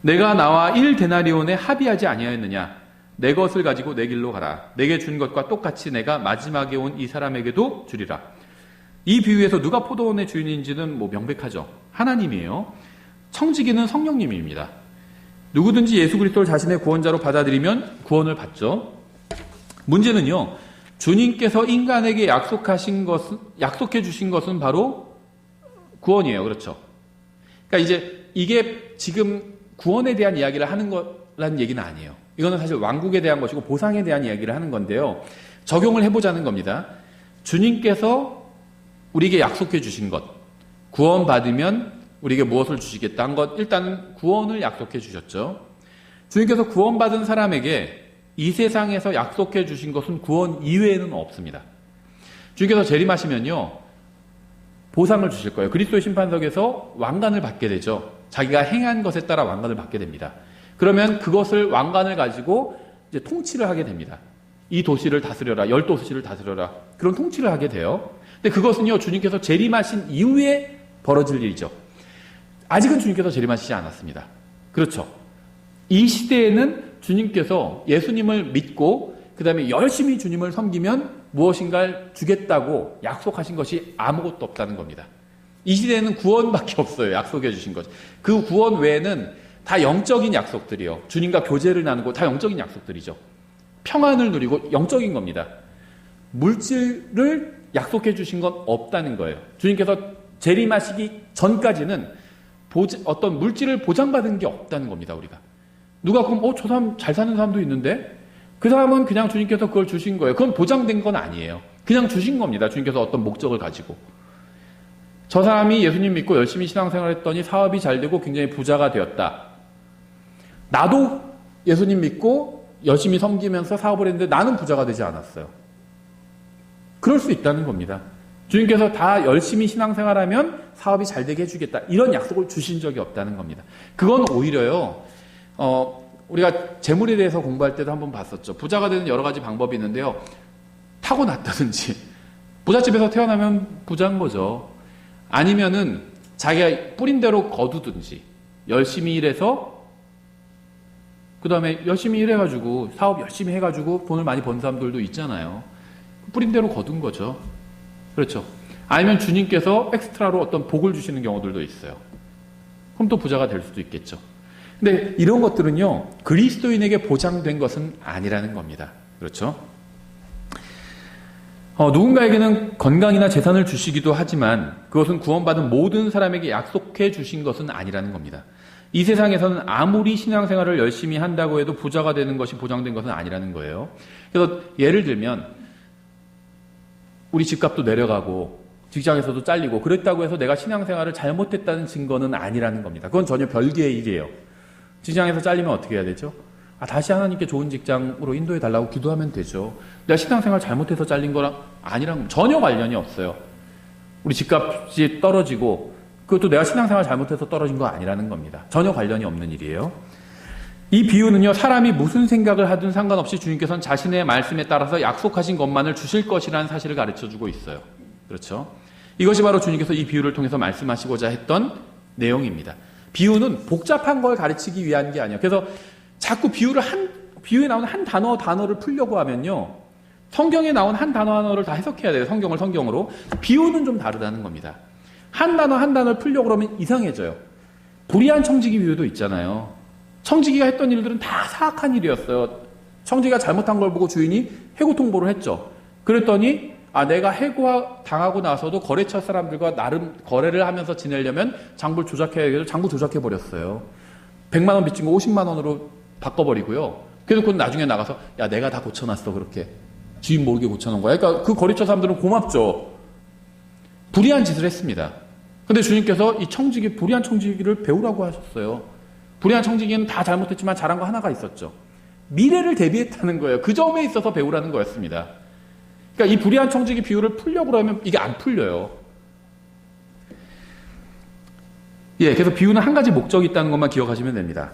내가 나와 1데나리온에 합의하지 아니하였느냐. 내 것을 가지고 내 길로 가라. 내게 준 것과 똑같이 내가 마지막에 온 이 사람에게도 주리라. 이 비유에서 누가 포도원의 주인인지는 뭐 명백하죠. 하나님이에요. 청지기는 성령님입니다. 누구든지 예수 그리스도를 자신의 구원자로 받아들이면 구원을 받죠. 문제는요, 주님께서 인간에게 약속해 주신 것은 바로 구원이에요. 그렇죠? 그러니까 이제 이게 지금 구원에 대한 이야기를 하는 거라는 얘기는 아니에요. 이거는 사실 왕국에 대한 것이고 보상에 대한 이야기를 하는 건데요. 적용을 해보자는 겁니다. 주님께서 우리에게 약속해 주신 것, 구원받으면 우리에게 무엇을 주시겠다 한 것, 일단은 구원을 약속해 주셨죠. 주님께서 구원받은 사람에게 이 세상에서 약속해 주신 것은 구원 이외에는 없습니다. 주님께서 재림하시면요, 보상을 주실 거예요. 그리스도의 심판석에서 왕관을 받게 되죠. 자기가 행한 것에 따라 왕관을 받게 됩니다. 그러면 그것을 왕관을 가지고 이제 통치를 하게 됩니다. 이 도시를 다스려라, 10도시를 다스려라. 그런 통치를 하게 돼요. 근데 그것은요, 주님께서 재림하신 이후에 벌어질 일이죠. 아직은 주님께서 재림하시지 않았습니다. 그렇죠. 이 시대에는 주님께서 예수님을 믿고 그 다음에 열심히 주님을 섬기면 무엇인가를 주겠다고 약속하신 것이 아무것도 없다는 겁니다. 이 시대에는 구원밖에 없어요. 약속해 주신 것. 그 구원 외에는 다 영적인 약속들이요. 주님과 교제를 나누고 다 영적인 약속들이죠. 평안을 누리고 영적인 겁니다. 물질을 약속해 주신 건 없다는 거예요. 주님께서 재림하시기 전까지는 어떤 물질을 보장받은 게 없다는 겁니다. 우리가. 누가 그럼 저 사람 잘 사는 사람도 있는데 그 사람은 그냥 주님께서 그걸 주신 거예요. 그건 보장된 건 아니에요. 그냥 주신 겁니다. 주님께서 어떤 목적을 가지고. 저 사람이 예수님 믿고 열심히 신앙생활을 했더니 사업이 잘 되고 굉장히 부자가 되었다. 나도 예수님 믿고 열심히 섬기면서 사업을 했는데 나는 부자가 되지 않았어요. 그럴 수 있다는 겁니다. 주님께서 다 열심히 신앙생활하면 사업이 잘 되게 해주겠다. 이런 약속을 주신 적이 없다는 겁니다. 그건 오히려요. 우리가 재물에 대해서 공부할 때도 한번 봤었죠. 부자가 되는 여러 가지 방법이 있는데요. 타고났다든지 부잣집에서 태어나면 부자인 거죠. 아니면은 자기가 뿌린 대로 거두든지 열심히 일해서 그 다음에 열심히 일해가지고 사업 열심히 해가지고 돈을 많이 번 사람들도 있잖아요. 뿌린 대로 거둔 거죠. 그렇죠. 아니면 주님께서 엑스트라로 어떤 복을 주시는 경우들도 있어요. 그럼 또 부자가 될 수도 있겠죠. 근데 이런 것들은요, 그리스도인에게 보장된 것은 아니라는 겁니다. 그렇죠? 누군가에게는 건강이나 재산을 주시기도 하지만 그것은 구원받은 모든 사람에게 약속해 주신 것은 아니라는 겁니다. 이 세상에서는 아무리 신앙생활을 열심히 한다고 해도 부자가 되는 것이 보장된 것은 아니라는 거예요. 그래서 예를 들면 우리 집값도 내려가고 직장에서도 잘리고 그랬다고 해서 내가 신앙생활을 잘못했다는 증거는 아니라는 겁니다. 그건 전혀 별개의 일이에요. 직장에서 잘리면 어떻게 해야 되죠? 다시 하나님께 좋은 직장으로 인도해 달라고 기도하면 되죠. 내가 신앙생활 잘못해서 잘린 거랑 아니랑 전혀 관련이 없어요. 우리 집값이 떨어지고 그것도 내가 신앙생활 잘못해서 떨어진 거 아니라는 겁니다. 전혀 관련이 없는 일이에요. 이 비유는요, 사람이 무슨 생각을 하든 상관없이 주님께서는 자신의 말씀에 따라서 약속하신 것만을 주실 것이라는 사실을 가르쳐주고 있어요. 그렇죠? 이것이 바로 주님께서 이 비유를 통해서 말씀하시고자 했던 내용입니다. 비유는 복잡한 걸 가르치기 위한 게 아니에요. 그래서 자꾸 비유에 나오는 한 단어를 풀려고 하면요, 성경에 나온 한 단어를 다 해석해야 돼요. 성경을 성경으로. 비유는 좀 다르다는 겁니다. 한 단어를 풀려고 그러면 이상해져요. 불의한 청지기 비유도 있잖아요. 청지기가 했던 일들은 다 사악한 일이었어요. 청지기가 잘못한 걸 보고 주인이 해고 통보를 했죠. 그랬더니 내가 해고 당하고 나서도 거래처 사람들과 나름 거래를 하면서 지내려면 장부를 조작해야 해서 장부 조작해버렸어요. 100만 원 빚진 거 50만 원으로 바꿔버리고요. 그래서 그건 나중에 나가서 내가 다 고쳐놨어 그렇게. 주인 모르게 고쳐놓은 거야. 그러니까 그 거래처 사람들은 고맙죠. 불의한 짓을 했습니다. 근데 주님께서 이 불의한 청지기를 배우라고 하셨어요. 불의한 청지기는 다 잘못했지만 잘한 거 하나가 있었죠. 미래를 대비했다는 거예요. 그 점에 있어서 배우라는 거였습니다. 그러니까 이 불의한 청지기 비유를 풀려고 그러면 이게 안 풀려요. 그래서 비유는 한 가지 목적이 있다는 것만 기억하시면 됩니다.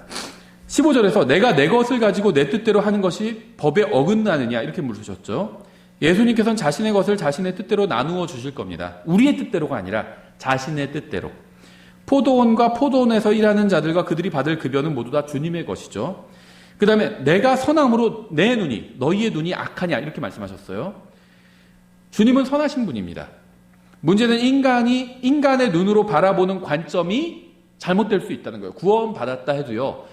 15절에서 내가 내 것을 가지고 내 뜻대로 하는 것이 법에 어긋나느냐 이렇게 물으셨죠. 예수님께서는 자신의 것을 자신의 뜻대로 나누어 주실 겁니다. 우리의 뜻대로가 아니라 자신의 뜻대로. 포도원과 포도원에서 일하는 자들과 그들이 받을 급여는 모두 다 주님의 것이죠. 그 다음에 내가 선함으로 내 눈이 너희의 눈이 악하냐 이렇게 말씀하셨어요. 주님은 선하신 분입니다. 문제는 인간의 눈으로 바라보는 관점이 잘못될 수 있다는 거예요. 구원받았다 해도요,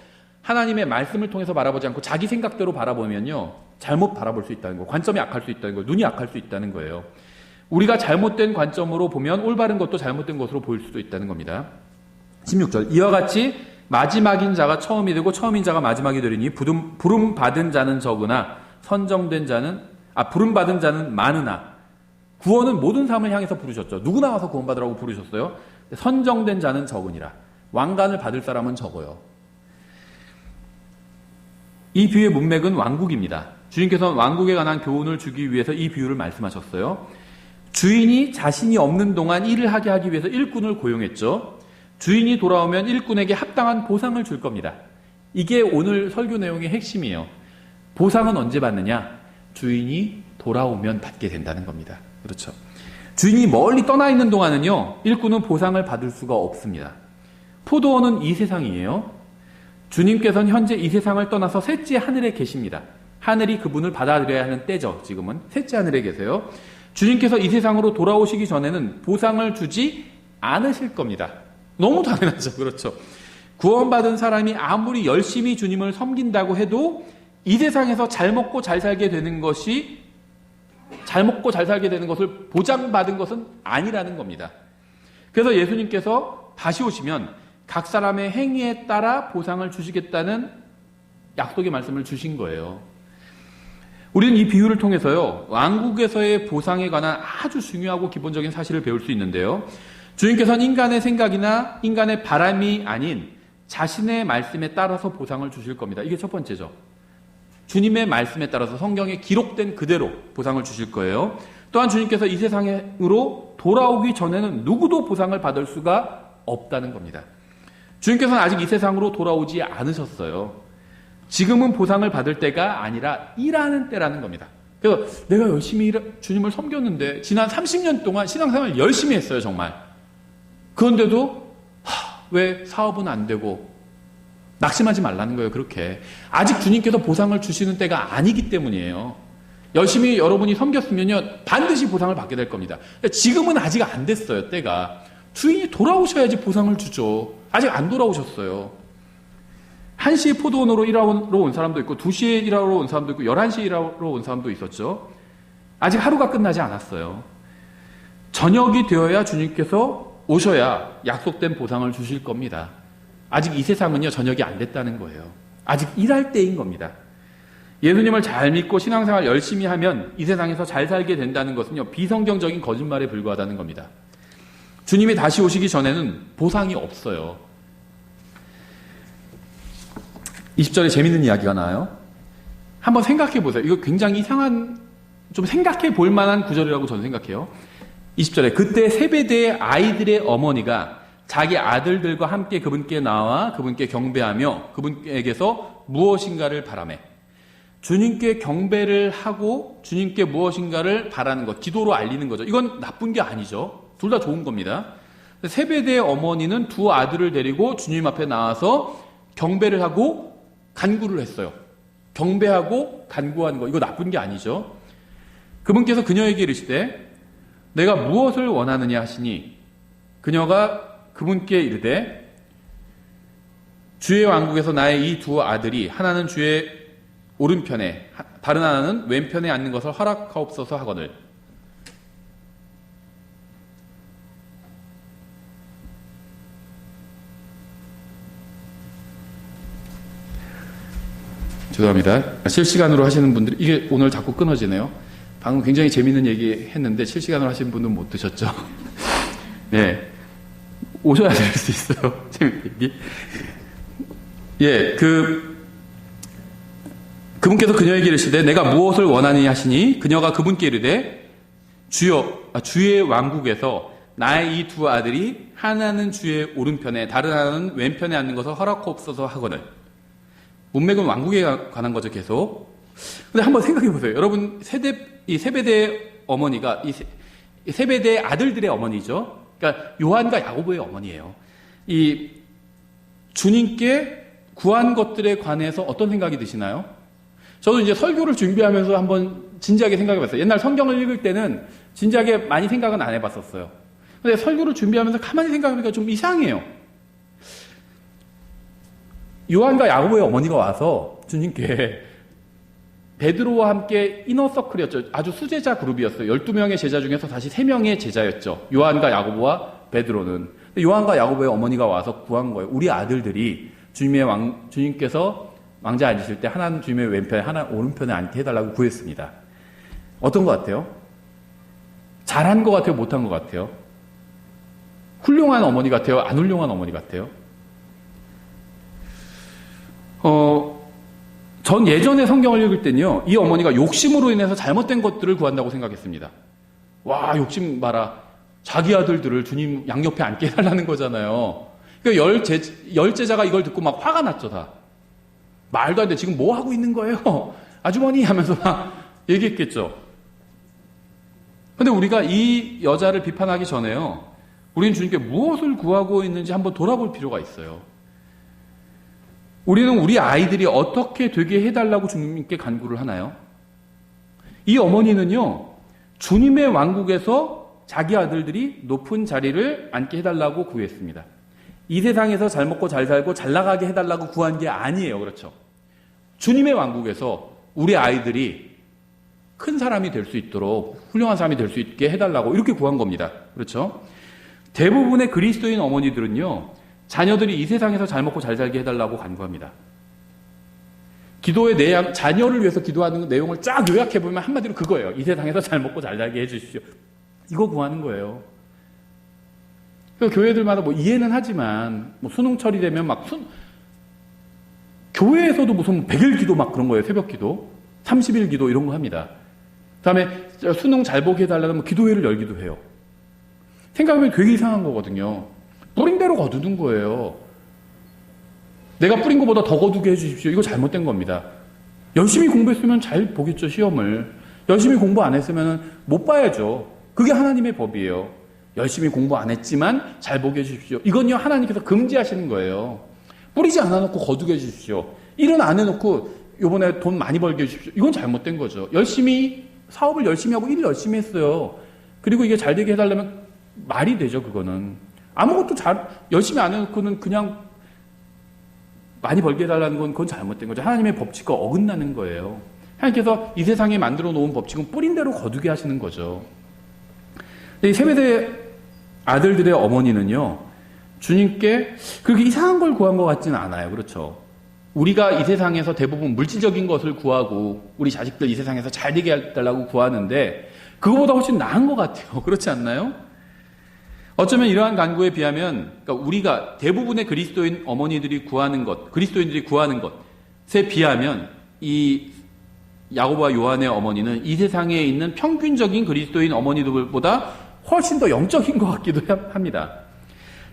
하나님의 말씀을 통해서 바라보지 않고 자기 생각대로 바라보면요, 잘못 바라볼 수 있다는 거예요. 관점이 악할 수 있다는 거예요. 눈이 악할 수 있다는 거예요. 우리가 잘못된 관점으로 보면 올바른 것도 잘못된 것으로 보일 수도 있다는 겁니다. 16절 이와 같이 마지막인 자가 처음이 되고 처음인 자가 마지막이 되리니 부름받은 자는 적으나 부름받은 자는 많으나. 구원은 모든 사람을 향해서 부르셨죠. 누구 나와서 구원받으라고 부르셨어요? 선정된 자는 적으니라. 왕관을 받을 사람은 적어요. 이 비유의 문맥은 왕국입니다. 주님께서는 왕국에 관한 교훈을 주기 위해서 이 비유를 말씀하셨어요. 주인이 자신이 없는 동안 일을 하게 하기 위해서 일꾼을 고용했죠. 주인이 돌아오면 일꾼에게 합당한 보상을 줄 겁니다. 이게 오늘 설교 내용의 핵심이에요. 보상은 언제 받느냐? 주인이 돌아오면 받게 된다는 겁니다. 그렇죠. 주인이 멀리 떠나 있는 동안은요, 일꾼은 보상을 받을 수가 없습니다. 포도원은 이 세상이에요. 주님께서는 현재 이 세상을 떠나서 셋째 하늘에 계십니다. 하늘이 그분을 받아들여야 하는 때죠. 지금은 셋째 하늘에 계세요. 주님께서 이 세상으로 돌아오시기 전에는 보상을 주지 않으실 겁니다. 너무 당연하죠. 그렇죠. 구원받은 사람이 아무리 열심히 주님을 섬긴다고 해도 이 세상에서 잘 먹고 잘 살게 되는 것을 보장받은 것은 아니라는 겁니다. 그래서 예수님께서 다시 오시면 각 사람의 행위에 따라 보상을 주시겠다는 약속의 말씀을 주신 거예요. 우리는 이 비유를 통해서요, 왕국에서의 보상에 관한 아주 중요하고 기본적인 사실을 배울 수 있는데요. 주님께서는 인간의 생각이나 인간의 바람이 아닌 자신의 말씀에 따라서 보상을 주실 겁니다. 이게 첫 번째죠. 주님의 말씀에 따라서 성경에 기록된 그대로 보상을 주실 거예요. 또한 주님께서 이 세상으로 돌아오기 전에는 누구도 보상을 받을 수가 없다는 겁니다. 주님께서는 아직 이 세상으로 돌아오지 않으셨어요. 지금은 보상을 받을 때가 아니라 일하는 때라는 겁니다. 그래서 내가 열심히 주님을 섬겼는데 지난 30년 동안 신앙생활을 열심히 했어요, 정말. 그런데도 왜 사업은 안 되고 낙심하지 말라는 거예요. 그렇게 아직 주님께서 보상을 주시는 때가 아니기 때문이에요. 열심히 여러분이 섬겼으면요 반드시 보상을 받게 될 겁니다. 지금은 아직 안 됐어요. 때가 주인이 돌아오셔야지 보상을 주죠. 아직 안 돌아오셨어요. 1시에 포도원으로 일하러 온 사람도 있고 2시에 일하러 온 사람도 있고 11시에 일하러 온 사람도 있었죠. 아직 하루가 끝나지 않았어요. 저녁이 되어야 주님께서 오셔야 약속된 보상을 주실 겁니다. 아직 이 세상은요 저녁이 안 됐다는 거예요. 아직 일할 때인 겁니다. 예수님을 잘 믿고 신앙생활 열심히 하면 이 세상에서 잘 살게 된다는 것은요, 비성경적인 거짓말에 불과하다는 겁니다. 주님이 다시 오시기 전에는 보상이 없어요. 20절에 재밌는 이야기가 나와요. 한번 생각해 보세요. 이거 굉장히 이상한, 좀 생각해 볼 만한 구절이라고 저는 생각해요. 20절에 그때 세베대의 아이들의 어머니가 자기 아들들과 함께 그분께 나와 그분께 경배하며 그분에게서 무엇인가를 바라매. 주님께 경배를 하고 주님께 무엇인가를 바라는 것, 기도로 알리는 거죠. 이건 나쁜 게 아니죠. 둘 다 좋은 겁니다. 세베대의 어머니는 두 아들을 데리고 주님 앞에 나와서 경배를 하고 간구를 했어요. 경배하고 간구하는 거, 이거 나쁜 게 아니죠. 그분께서 그녀에게 이르시되 내가 무엇을 원하느냐 하시니 그녀가 그분께 이르되 주의 왕국에서 나의 이 두 아들이 하나는 주의 오른편에 다른 하나는 왼편에 앉는 것을 허락하옵소서 하거늘. 죄송합니다. 실시간으로 하시는 분들이, 이게 오늘 자꾸 끊어지네요. 방금 굉장히 재밌는 얘기 했는데 실시간으로 하시는 분은 못 드셨죠? 네. 오셔야 될 수 있어요. 재밌는 얘기. 예, 그분께서 그녀에게 이르시되 내가 무엇을 원하니 하시니 그녀가 그분께 이르되 주의 왕국에서 나의 이 두 아들이 하나는 주의 오른편에 다른 하나는 왼편에 앉는 것을 허락하옵소서 하거늘. 문맥은 왕국에 관한 거죠, 계속. 근데 한번 생각해 보세요. 여러분, 이 세베대의 어머니가, 이 세베대의 아들들의 어머니죠. 그러니까 요한과 야고보의 어머니예요. 이 주님께 구한 것들에 관해서 어떤 생각이 드시나요? 저도 이제 설교를 준비하면서 한번 진지하게 생각해 봤어요. 옛날 성경을 읽을 때는 진지하게 많이 생각은 안 해봤었어요. 근데 설교를 준비하면서 가만히 생각해보니까 좀 이상해요. 요한과 야고보의 어머니가 와서 주님께 베드로와 함께 이너서클이었죠. 아주 수제자 그룹이었어요. 12명의 제자 중에서 다시 3명의 제자였죠. 요한과 야고보와 베드로는. 요한과 야고보의 어머니가 와서 구한 거예요. 우리 아들들이 주님께서 왕좌에 앉으실 때 하나는 주님의 왼편에 하나는 오른편에 앉게 해달라고 구했습니다. 어떤 것 같아요? 잘한 것 같아요? 못한 것 같아요? 훌륭한 어머니 같아요? 안 훌륭한 어머니 같아요? 전 예전에 성경을 읽을 때는요, 이 어머니가 욕심으로 인해서 잘못된 것들을 구한다고 생각했습니다. 와, 욕심 봐라. 자기 아들들을 주님 양옆에 앉게 해달라는 거잖아요. 그러니까 열 제자가 이걸 듣고 막 화가 났죠, 다. 말도 안 돼. 지금 뭐 하고 있는 거예요? 아주머니 하면서 막 얘기했겠죠. 근데 우리가 이 여자를 비판하기 전에요, 우리는 주님께 무엇을 구하고 있는지 한번 돌아볼 필요가 있어요. 우리는 우리 아이들이 어떻게 되게 해달라고 주님께 간구를 하나요? 이 어머니는요, 주님의 왕국에서 자기 아들들이 높은 자리를 앉게 해달라고 구했습니다. 이 세상에서 잘 먹고 잘 살고 잘 나가게 해달라고 구한 게 아니에요. 그렇죠? 주님의 왕국에서 우리 아이들이 큰 사람이 될 수 있도록, 훌륭한 사람이 될 수 있게 해달라고 이렇게 구한 겁니다. 그렇죠? 대부분의 그리스도인 어머니들은요, 자녀들이 이 세상에서 잘 먹고 잘 살게 해달라고 간구합니다. 기도의 내용, 자녀를 위해서 기도하는 내용을 쫙 요약해보면 한마디로 그거예요. 이 세상에서 잘 먹고 잘 살게 해주십시오. 이거 구하는 거예요. 교회들마다 뭐 이해는 하지만, 뭐 수능철이 되면 막 교회에서도 무슨 100일 기도 막 그런 거예요. 새벽 기도. 30일 기도 이런 거 합니다. 그 다음에 수능 잘 보게 해달라면 뭐 기도회를 열기도 해요. 생각하면 되게 이상한 거거든요. 뿌린 대로 거두는 거예요. 내가 뿌린 것보다 더 거두게 해주십시오. 이거 잘못된 겁니다. 열심히 공부했으면 잘 보겠죠, 시험을. 열심히 공부 안 했으면 못 봐야죠. 그게 하나님의 법이에요. 열심히 공부 안 했지만 잘 보게 해주십시오. 이건요, 하나님께서 금지하시는 거예요. 뿌리지 않아놓고 거두게 해주십시오. 일은 안 해놓고 요번에 돈 많이 벌게 해주십시오. 이건 잘못된 거죠. 사업을 열심히 하고 일을 열심히 했어요. 그리고 이게 잘 되게 해달라면 말이 되죠, 그거는. 아무것도 열심히 안 해놓고는 그냥 많이 벌게 해달라는 건 그건 잘못된 거죠. 하나님의 법칙과 어긋나는 거예요. 하나님께서 이 세상에 만들어 놓은 법칙은 뿌린 대로 거두게 하시는 거죠. 이 세베대 아들들의 어머니는요, 주님께 그렇게 이상한 걸 구한 것 같지는 않아요. 그렇죠? 우리가 이 세상에서 대부분 물질적인 것을 구하고 우리 자식들 이 세상에서 잘 되게 해달라고 구하는데 그거보다 훨씬 나은 것 같아요. 그렇지 않나요? 어쩌면 이러한 간구에 비하면 그러니까 우리가 대부분의 그리스도인 어머니들이 구하는 것, 그리스도인들이 구하는 것에 비하면 이 야고보와 요한의 어머니는 이 세상에 있는 평균적인 그리스도인 어머니들보다 훨씬 더 영적인 것 같기도 합니다.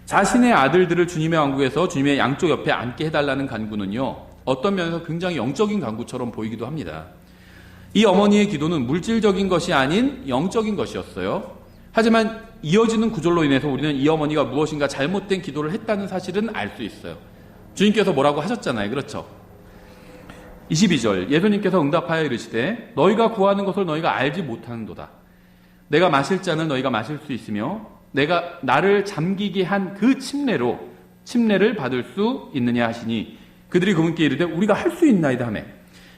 자신의 아들들을 주님의 왕국에서 주님의 양쪽 옆에 앉게 해달라는 간구는요, 어떤 면에서 굉장히 영적인 간구처럼 보이기도 합니다. 이 어머니의 기도는 물질적인 것이 아닌 영적인 것이었어요. 하지만 이어지는 구절로 인해서 우리는 이 어머니가 무엇인가 잘못된 기도를 했다는 사실은 알 수 있어요. 주님께서 뭐라고 하셨잖아요. 그렇죠? 22절 예수님께서 응답하여 이르시되 너희가 구하는 것을 너희가 알지 못하는도다. 내가 마실 잔을 너희가 마실 수 있으며 내가 나를 잠기게 한 그 침례로 침례를 받을 수 있느냐 하시니 그들이 그분께 이르되 우리가 할 수 있나이다 하매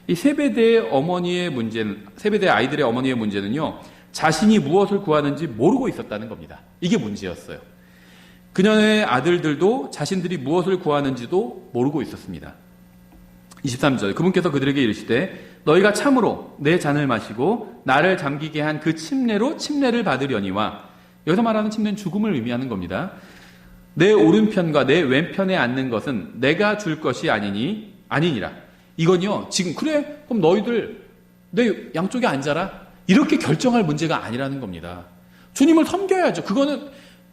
이 세베대의 어머니의 문제는 세베대 아이들의 어머니의 문제는요 자신이 무엇을 구하는지 모르고 있었다는 겁니다. 이게 문제였어요. 그녀의 아들들도 자신들이 무엇을 구하는지도 모르고 있었습니다. 23절 그분께서 그들에게 이르시되 너희가 참으로 내 잔을 마시고 나를 잠기게 한 그 침례로 침례를 받으려니와 여기서 말하는 침례는 죽음을 의미하는 겁니다. 내 오른편과 내 왼편에 앉는 것은 내가 줄 것이 아니니라. 이건요 지금 그래 그럼 너희들 내 양쪽에 앉아라 이렇게 결정할 문제가 아니라는 겁니다. 주님을 섬겨야죠. 그거는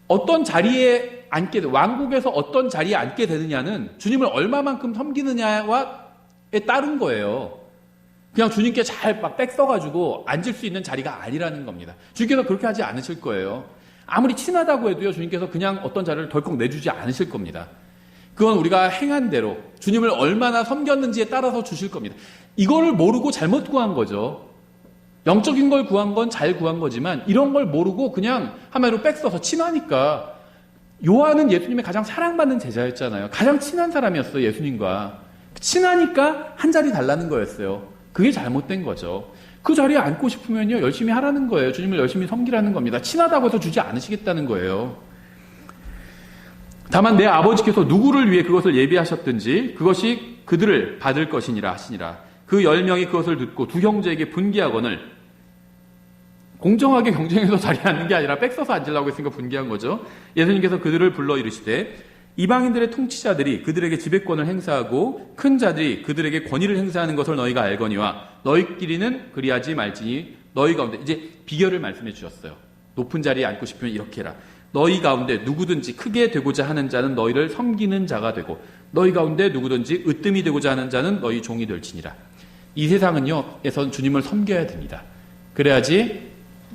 어떤 자리에 앉게 왕국에서 어떤 자리에 앉게 되느냐는 주님을 얼마만큼 섬기느냐에 따른 거예요. 그냥 주님께 잘 막 백 써가지고 앉을 수 있는 자리가 아니라는 겁니다. 주님께서 그렇게 하지 않으실 거예요. 아무리 친하다고 해도요 주님께서 그냥 어떤 자리를 덜컥 내주지 않으실 겁니다. 그건 우리가 행한 대로 주님을 얼마나 섬겼는지에 따라서 주실 겁니다. 이거를 모르고 잘못 구한 거죠. 영적인 걸 구한 건 잘 구한 거지만 이런 걸 모르고 그냥 한마디로 백 써서 친하니까 요한은 예수님의 가장 사랑받는 제자였잖아요. 가장 친한 사람이었어요. 예수님과. 친하니까 한 자리 달라는 거였어요. 그게 잘못된 거죠. 그 자리에 앉고 싶으면요 열심히 하라는 거예요. 주님을 열심히 섬기라는 겁니다. 친하다고 해서 주지 않으시겠다는 거예요. 다만 내 아버지께서 누구를 위해 그것을 예비하셨든지 그것이 그들을 받을 것이니라 하시니라. 그 10명이 그것을 듣고 두 형제에게 분개하거늘 공정하게 경쟁해서 자리에 앉는 게 아니라 백 써서 앉으려고 했으니까 분개한 거죠. 예수님께서 그들을 불러 이르시되 이방인들의 통치자들이 그들에게 지배권을 행사하고 큰 자들이 그들에게 권위를 행사하는 것을 너희가 알거니와 너희끼리는 그리하지 말지니 너희 가운데 이제 비결을 말씀해 주셨어요. 높은 자리에 앉고 싶으면 이렇게 해라. 너희 가운데 누구든지 크게 되고자 하는 자는 너희를 섬기는 자가 되고 너희 가운데 누구든지 으뜸이 되고자 하는 자는 너희 종이 될지니라. 이 세상은요 에선 주님을 섬겨야 됩니다. 그래야지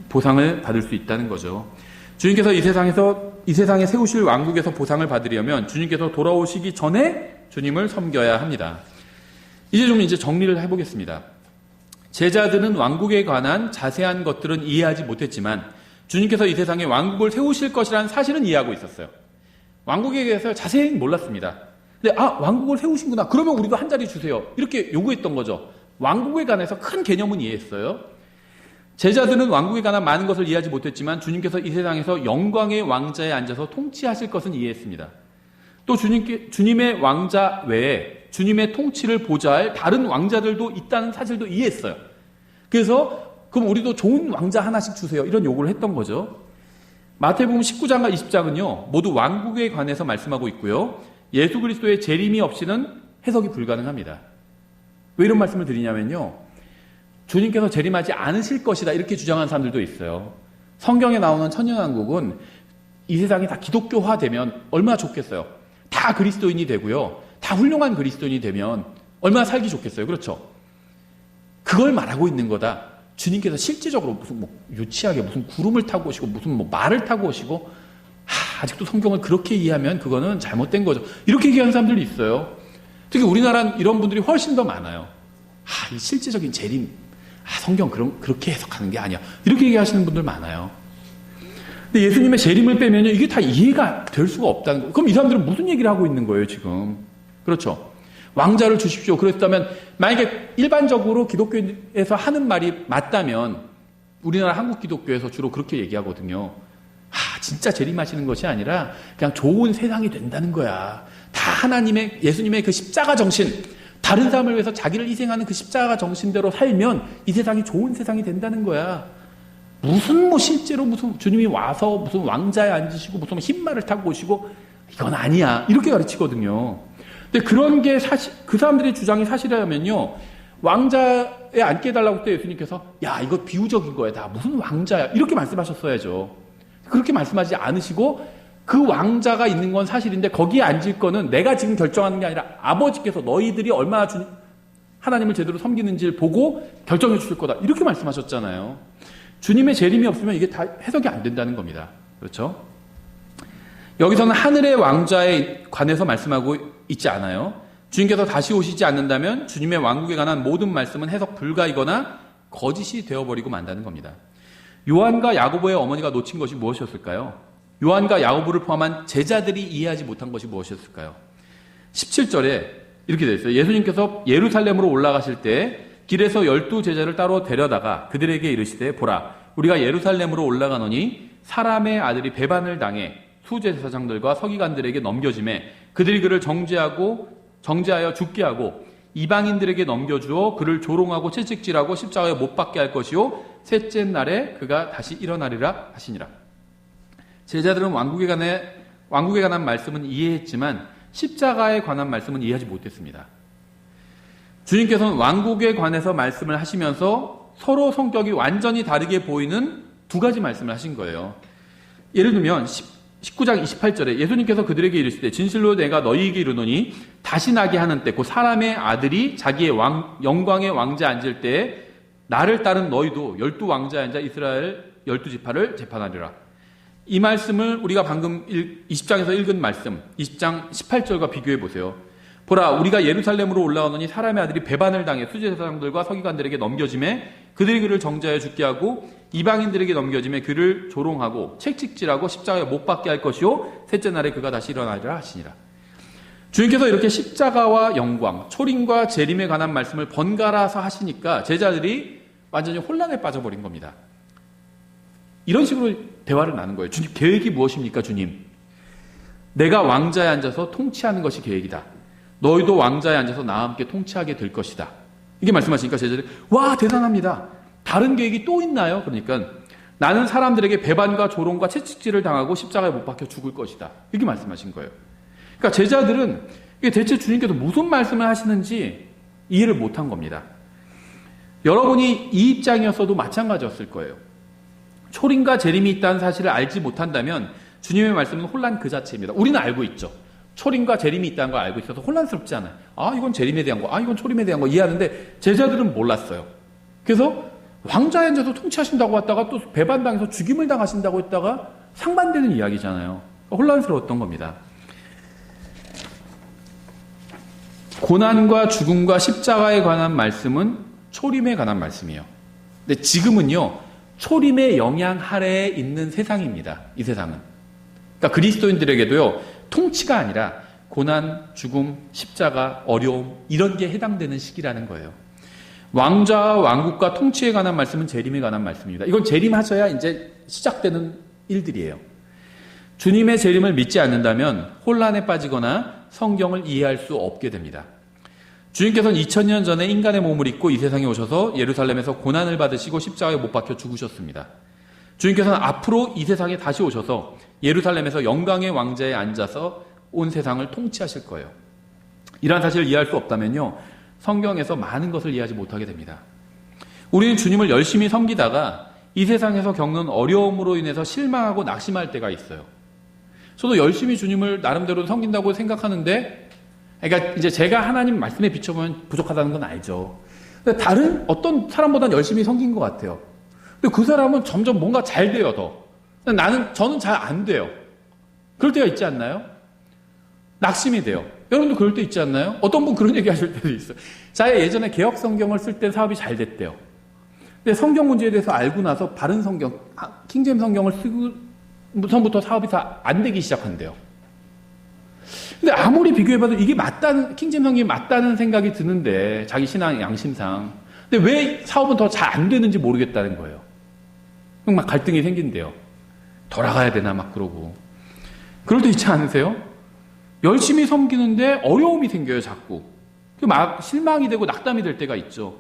보상을 받을 수 있다는 거죠. 주님께서 이 세상에 세우실 왕국에서 보상을 받으려면 주님께서 돌아오시기 전에 주님을 섬겨야 합니다. 이제 좀 정리를 해보겠습니다. 제자들은 왕국에 관한 자세한 것들은 이해하지 못했지만 주님께서 이 세상에 왕국을 세우실 것이라는 사실은 이해하고 있었어요. 왕국에 대해서 자세히 몰랐습니다. 근데 왕국을 세우신구나. 그러면 우리도 한 자리 주세요. 이렇게 요구했던 거죠. 왕국에 관해서 큰 개념은 이해했어요. 제자들은 왕국에 관한 많은 것을 이해하지 못했지만 주님께서 이 세상에서 영광의 왕자에 앉아서 통치하실 것은 이해했습니다. 또 주님의 왕자 외에 주님의 통치를 보좌할 다른 왕자들도 있다는 사실도 이해했어요. 그래서 그럼 우리도 좋은 왕자 하나씩 주세요. 이런 요구를 했던 거죠. 마태복음 19장과 20장은요. 모두 왕국에 관해서 말씀하고 있고요. 예수 그리스도의 재림이 없이는 해석이 불가능합니다. 왜 이런 말씀을 드리냐면요. 주님께서 재림하지 않으실 것이다 이렇게 주장하는 사람들도 있어요. 성경에 나오는 천년왕국은 이 세상이 다 기독교화되면 얼마나 좋겠어요. 다 그리스도인이 되고요. 다 훌륭한 그리스도인이 되면 얼마나 살기 좋겠어요. 그렇죠? 그걸 말하고 있는 거다. 주님께서 실제적으로 무슨 유치하게 무슨 구름을 타고 오시고 무슨 말을 타고 오시고 아직도 성경을 그렇게 이해하면 그거는 잘못된 거죠. 이렇게 얘기하는 사람들이 있어요. 특히 우리나라는 이런 분들이 훨씬 더 많아요. 이 실제적인 재림 성경 그렇게 해석하는 게 아니야. 이렇게 얘기하시는 분들 많아요. 근데 예수님의 재림을 빼면요. 이게 다 이해가 될 수가 없다는 거예요. 그럼 이 사람들은 무슨 얘기를 하고 있는 거예요, 지금? 그렇죠? 왕자를 주십시오. 그랬다면 만약에 일반적으로 기독교에서 하는 말이 맞다면 우리나라 한국 기독교에서 주로 그렇게 얘기하거든요. 진짜 재림하시는 것이 아니라 그냥 좋은 세상이 된다는 거야. 다 예수님의 그 십자가 정신, 다른 사람을 위해서 자기를 희생하는 그 십자가 정신대로 살면 이 세상이 좋은 세상이 된다는 거야. 무슨 실제로 무슨 주님이 와서 무슨 왕자에 앉으시고 무슨 흰말을 타고 오시고 이건 아니야. 이렇게 가르치거든요. 근데 그런 게 사실, 그 사람들의 주장이 사실이라면요. 왕자에 앉게 해달라고 할 때 예수님께서 야, 이거 비유적인 거야. 다 무슨 왕자야. 이렇게 말씀하셨어야죠. 그렇게 말씀하지 않으시고 그 왕자가 있는 건 사실인데 거기에 앉을 거는 내가 지금 결정하는 게 아니라 아버지께서 너희들이 얼마나 하나님을 제대로 섬기는지를 보고 결정해 주실 거다. 이렇게 말씀하셨잖아요. 주님의 재림이 없으면 이게 다 해석이 안 된다는 겁니다. 그렇죠? 여기서는 하늘의 왕자에 관해서 말씀하고 있지 않아요. 주님께서 다시 오시지 않는다면 주님의 왕국에 관한 모든 말씀은 해석 불가이거나 거짓이 되어버리고 만다는 겁니다. 요한과 야고보의 어머니가 놓친 것이 무엇이었을까요? 요한과 야고보를 포함한 제자들이 이해하지 못한 것이 무엇이었을까요? 17절에 이렇게 되어 있어요. 예수님께서 예루살렘으로 올라가실 때 길에서 12제자를 따로 데려다가 그들에게 이르시되 보라 우리가 예루살렘으로 올라가노니 사람의 아들이 배반을 당해 수제사장들과 서기관들에게 넘겨짐에 그들이 그를 정죄하여 죽게 하고 이방인들에게 넘겨주어 그를 조롱하고 채찍질하고 십자가에 못 박게 할 것이요 셋째 날에 그가 다시 일어나리라 하시니라. 제자들은 왕국에 관한 말씀은 이해했지만 십자가에 관한 말씀은 이해하지 못했습니다. 주님께서는 왕국에 관해서 말씀을 하시면서 서로 성격이 완전히 다르게 보이는 두 가지 말씀을 하신 거예요. 예를 들면 19장 28절에 예수님께서 그들에게 이르시되 진실로 내가 너희에게 이르노니 다시 나게 하는 때 곧 사람의 아들이 자기의 영광의 왕자에 앉을 때에 나를 따른 너희도 12왕자에 앉아 이스라엘 12지파를 재판하리라. 이 말씀을 우리가 방금 20장에서 읽은 말씀 20장 18절과 비교해 보세요. 보라 우리가 예루살렘으로 올라오노니 사람의 아들이 배반을 당해 수제사장들과 서기관들에게 넘겨짐에 그들이 그를 정죄하여 죽게 하고 이방인들에게 넘겨짐에 그를 조롱하고 채찍질하고 십자가에 못 박게 할 것이요 셋째 날에 그가 다시 일어나리라 하시니라. 주님께서 이렇게 십자가와 영광, 초림과 재림에 관한 말씀을 번갈아서 하시니까 제자들이 완전히 혼란에 빠져버린 겁니다. 이런 식으로 대화를 나눈 거예요. 주님 계획이 무엇입니까 주님? 내가 왕자에 앉아서 통치하는 것이 계획이다. 너희도 왕자에 앉아서 나와 함께 통치하게 될 것이다. 이게 말씀하시니까 제자들이 와 대단합니다. 다른 계획이 또 있나요? 그러니까 나는 사람들에게 배반과 조롱과 채찍질을 당하고 십자가에 못 박혀 죽을 것이다. 이렇게 말씀하신 거예요. 그러니까 제자들은 이게 대체 주님께서 무슨 말씀을 하시는지 이해를 못한 겁니다. 여러분이 이 입장이었어도 마찬가지였을 거예요. 초림과 재림이 있다는 사실을 알지 못한다면 주님의 말씀은 혼란 그 자체입니다. 우리는 알고 있죠. 초림과 재림이 있다는 걸 알고 있어서 혼란스럽지 않아요. 아 이건 재림에 대한 거, 아 이건 초림에 대한 거 이해하는데 제자들은 몰랐어요. 그래서 왕자에 앉아서 통치하신다고 했다가 또 배반당해서 죽임을 당하신다고 했다가 상반되는 이야기잖아요. 혼란스러웠던 겁니다. 고난과 죽음과 십자가에 관한 말씀은 초림에 관한 말씀이에요. 근데 지금은요 초림의 영향 하래에 있는 세상입니다. 이 세상은. 그러니까 그리스도인들에게도요 통치가 아니라 고난, 죽음, 십자가, 어려움 이런 게 해당되는 시기라는 거예요. 왕자와 왕국과 통치에 관한 말씀은 재림에 관한 말씀입니다. 이건 재림하셔야 이제 시작되는 일들이에요. 주님의 재림을 믿지 않는다면 혼란에 빠지거나 성경을 이해할 수 없게 됩니다. 주님께서는 2000년 전에 인간의 몸을 입고 이 세상에 오셔서 예루살렘에서 고난을 받으시고 십자가에 못 박혀 죽으셨습니다. 주님께서는 앞으로 이 세상에 다시 오셔서 예루살렘에서 영광의 왕자에 앉아서 온 세상을 통치하실 거예요. 이러한 사실을 이해할 수 없다면요 성경에서 많은 것을 이해하지 못하게 됩니다. 우리는 주님을 열심히 섬기다가 이 세상에서 겪는 어려움으로 인해서 실망하고 낙심할 때가 있어요. 저도 열심히 주님을 나름대로 섬긴다고 생각하는데 그러니까 이제 제가 하나님 말씀에 비춰보면 부족하다는 건 알죠. 근데 다른 어떤 사람보다는 열심히 섬긴 것 같아요. 근데 그 사람은 점점 뭔가 잘 돼요, 더. 저는 잘 안 돼요. 그럴 때가 있지 않나요? 낙심이 돼요. 여러분도 그럴 때 있지 않나요? 어떤 분 그런 얘기 하실 때도 있어요. 자기가 예전에 개혁 성경을 쓸 때 사업이 잘 됐대요. 근데 성경 문제에 대해서 알고 나서 바른 성경, 킹제임 성경을 쓰고부터 사업이 다 안 되기 시작한대요. 근데 아무리 비교해봐도 이게 킹제임 성경이 맞다는 생각이 드는데, 자기 신앙 양심상. 근데 왜 사업은 더 잘 안 되는지 모르겠다는 거예요. 막 갈등이 생긴대요. 돌아가야 되나 막 그러고. 그럴 때 있지 않으세요? 열심히 섬기는데 어려움이 생겨요, 자꾸. 막 실망이 되고 낙담이 될 때가 있죠.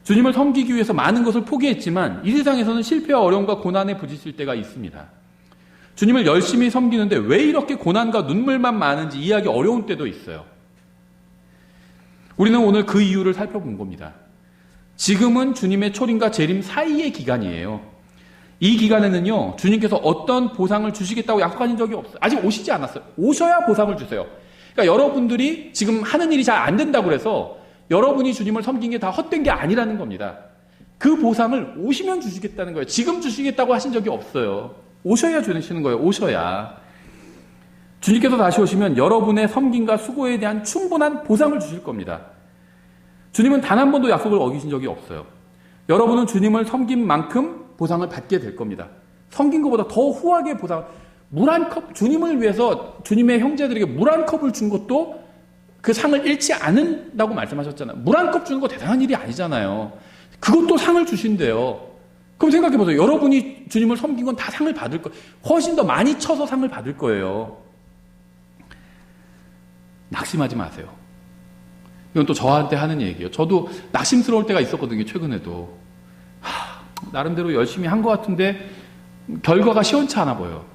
주님을 섬기기 위해서 많은 것을 포기했지만 이 세상에서는 실패와 어려움과 고난에 부딪힐 때가 있습니다. 주님을 열심히 섬기는데 왜 이렇게 고난과 눈물만 많은지 이해하기 어려운 때도 있어요. 우리는 오늘 그 이유를 살펴본 겁니다. 지금은 주님의 초림과 재림 사이의 기간이에요. 이 기간에는요, 주님께서 어떤 보상을 주시겠다고 약속하신 적이 없어요. 아직 오시지 않았어요. 오셔야 보상을 주세요. 그러니까 여러분들이 지금 하는 일이 잘 안 된다고 그래서 여러분이 주님을 섬긴 게 다 헛된 게 아니라는 겁니다. 그 보상을 오시면 주시겠다는 거예요. 지금 주시겠다고 하신 적이 없어요. 오셔야 주시는 거예요. 오셔야. 주님께서 다시 오시면 여러분의 섬김과 수고에 대한 충분한 보상을 주실 겁니다. 주님은 단 한 번도 약속을 어기신 적이 없어요. 여러분은 주님을 섬긴 만큼 보상을 받게 될 겁니다. 섬긴 것보다 더 후하게 보상, 물 한 컵, 주님을 위해서 주님의 형제들에게 물 한 컵을 준 것도 그 상을 잃지 않는다고 말씀하셨잖아요. 물 한 컵 주는 거 대단한 일이 아니잖아요. 그것도 상을 주신대요. 그럼 생각해 보세요. 여러분이 주님을 섬긴 건 다 상을 받을 거예요. 훨씬 더 많이 쳐서 상을 받을 거예요. 낙심하지 마세요. 이건 또 저한테 하는 얘기예요. 저도 낙심스러울 때가 있었거든요. 최근에도. 나름대로 열심히 한 것 같은데 결과가 시원치 않아 보여요.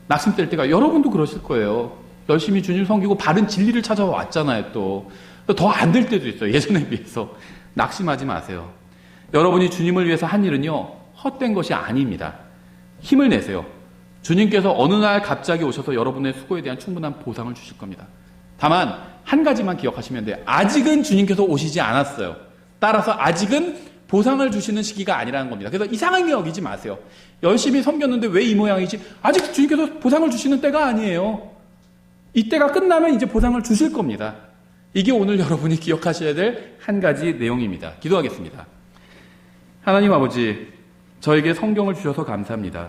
낙심될 때가, 여러분도 그러실 거예요. 열심히 주님을 섬기고 바른 진리를 찾아왔잖아요. 또 더 안 될 때도 있어요. 예전에 비해서. 낙심하지 마세요. 여러분이 주님을 위해서 한 일은요, 헛된 것이 아닙니다. 힘을 내세요. 주님께서 어느 날 갑자기 오셔서 여러분의 수고에 대한 충분한 보상을 주실 겁니다. 다만 한 가지만 기억하시면 돼요. 아직은 주님께서 오시지 않았어요. 따라서 아직은 보상을 주시는 시기가 아니라는 겁니다. 그래서 이상하게 여기지 마세요. 열심히 섬겼는데 왜 이 모양이지? 아직 주님께서 보상을 주시는 때가 아니에요. 이때가 끝나면 이제 보상을 주실 겁니다. 이게 오늘 여러분이 기억하셔야 될 한 가지 내용입니다. 기도하겠습니다. 하나님 아버지, 저에게 성경을 주셔서 감사합니다.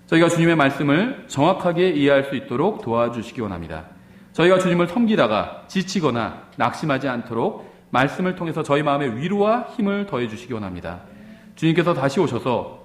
저희가 주님의 말씀을 정확하게 이해할 수 있도록 도와주시기 원합니다. 저희가 주님을 섬기다가 지치거나 낙심하지 않도록 말씀을 통해서 저희 마음에 위로와 힘을 더해 주시기 원합니다. 주님께서 다시 오셔서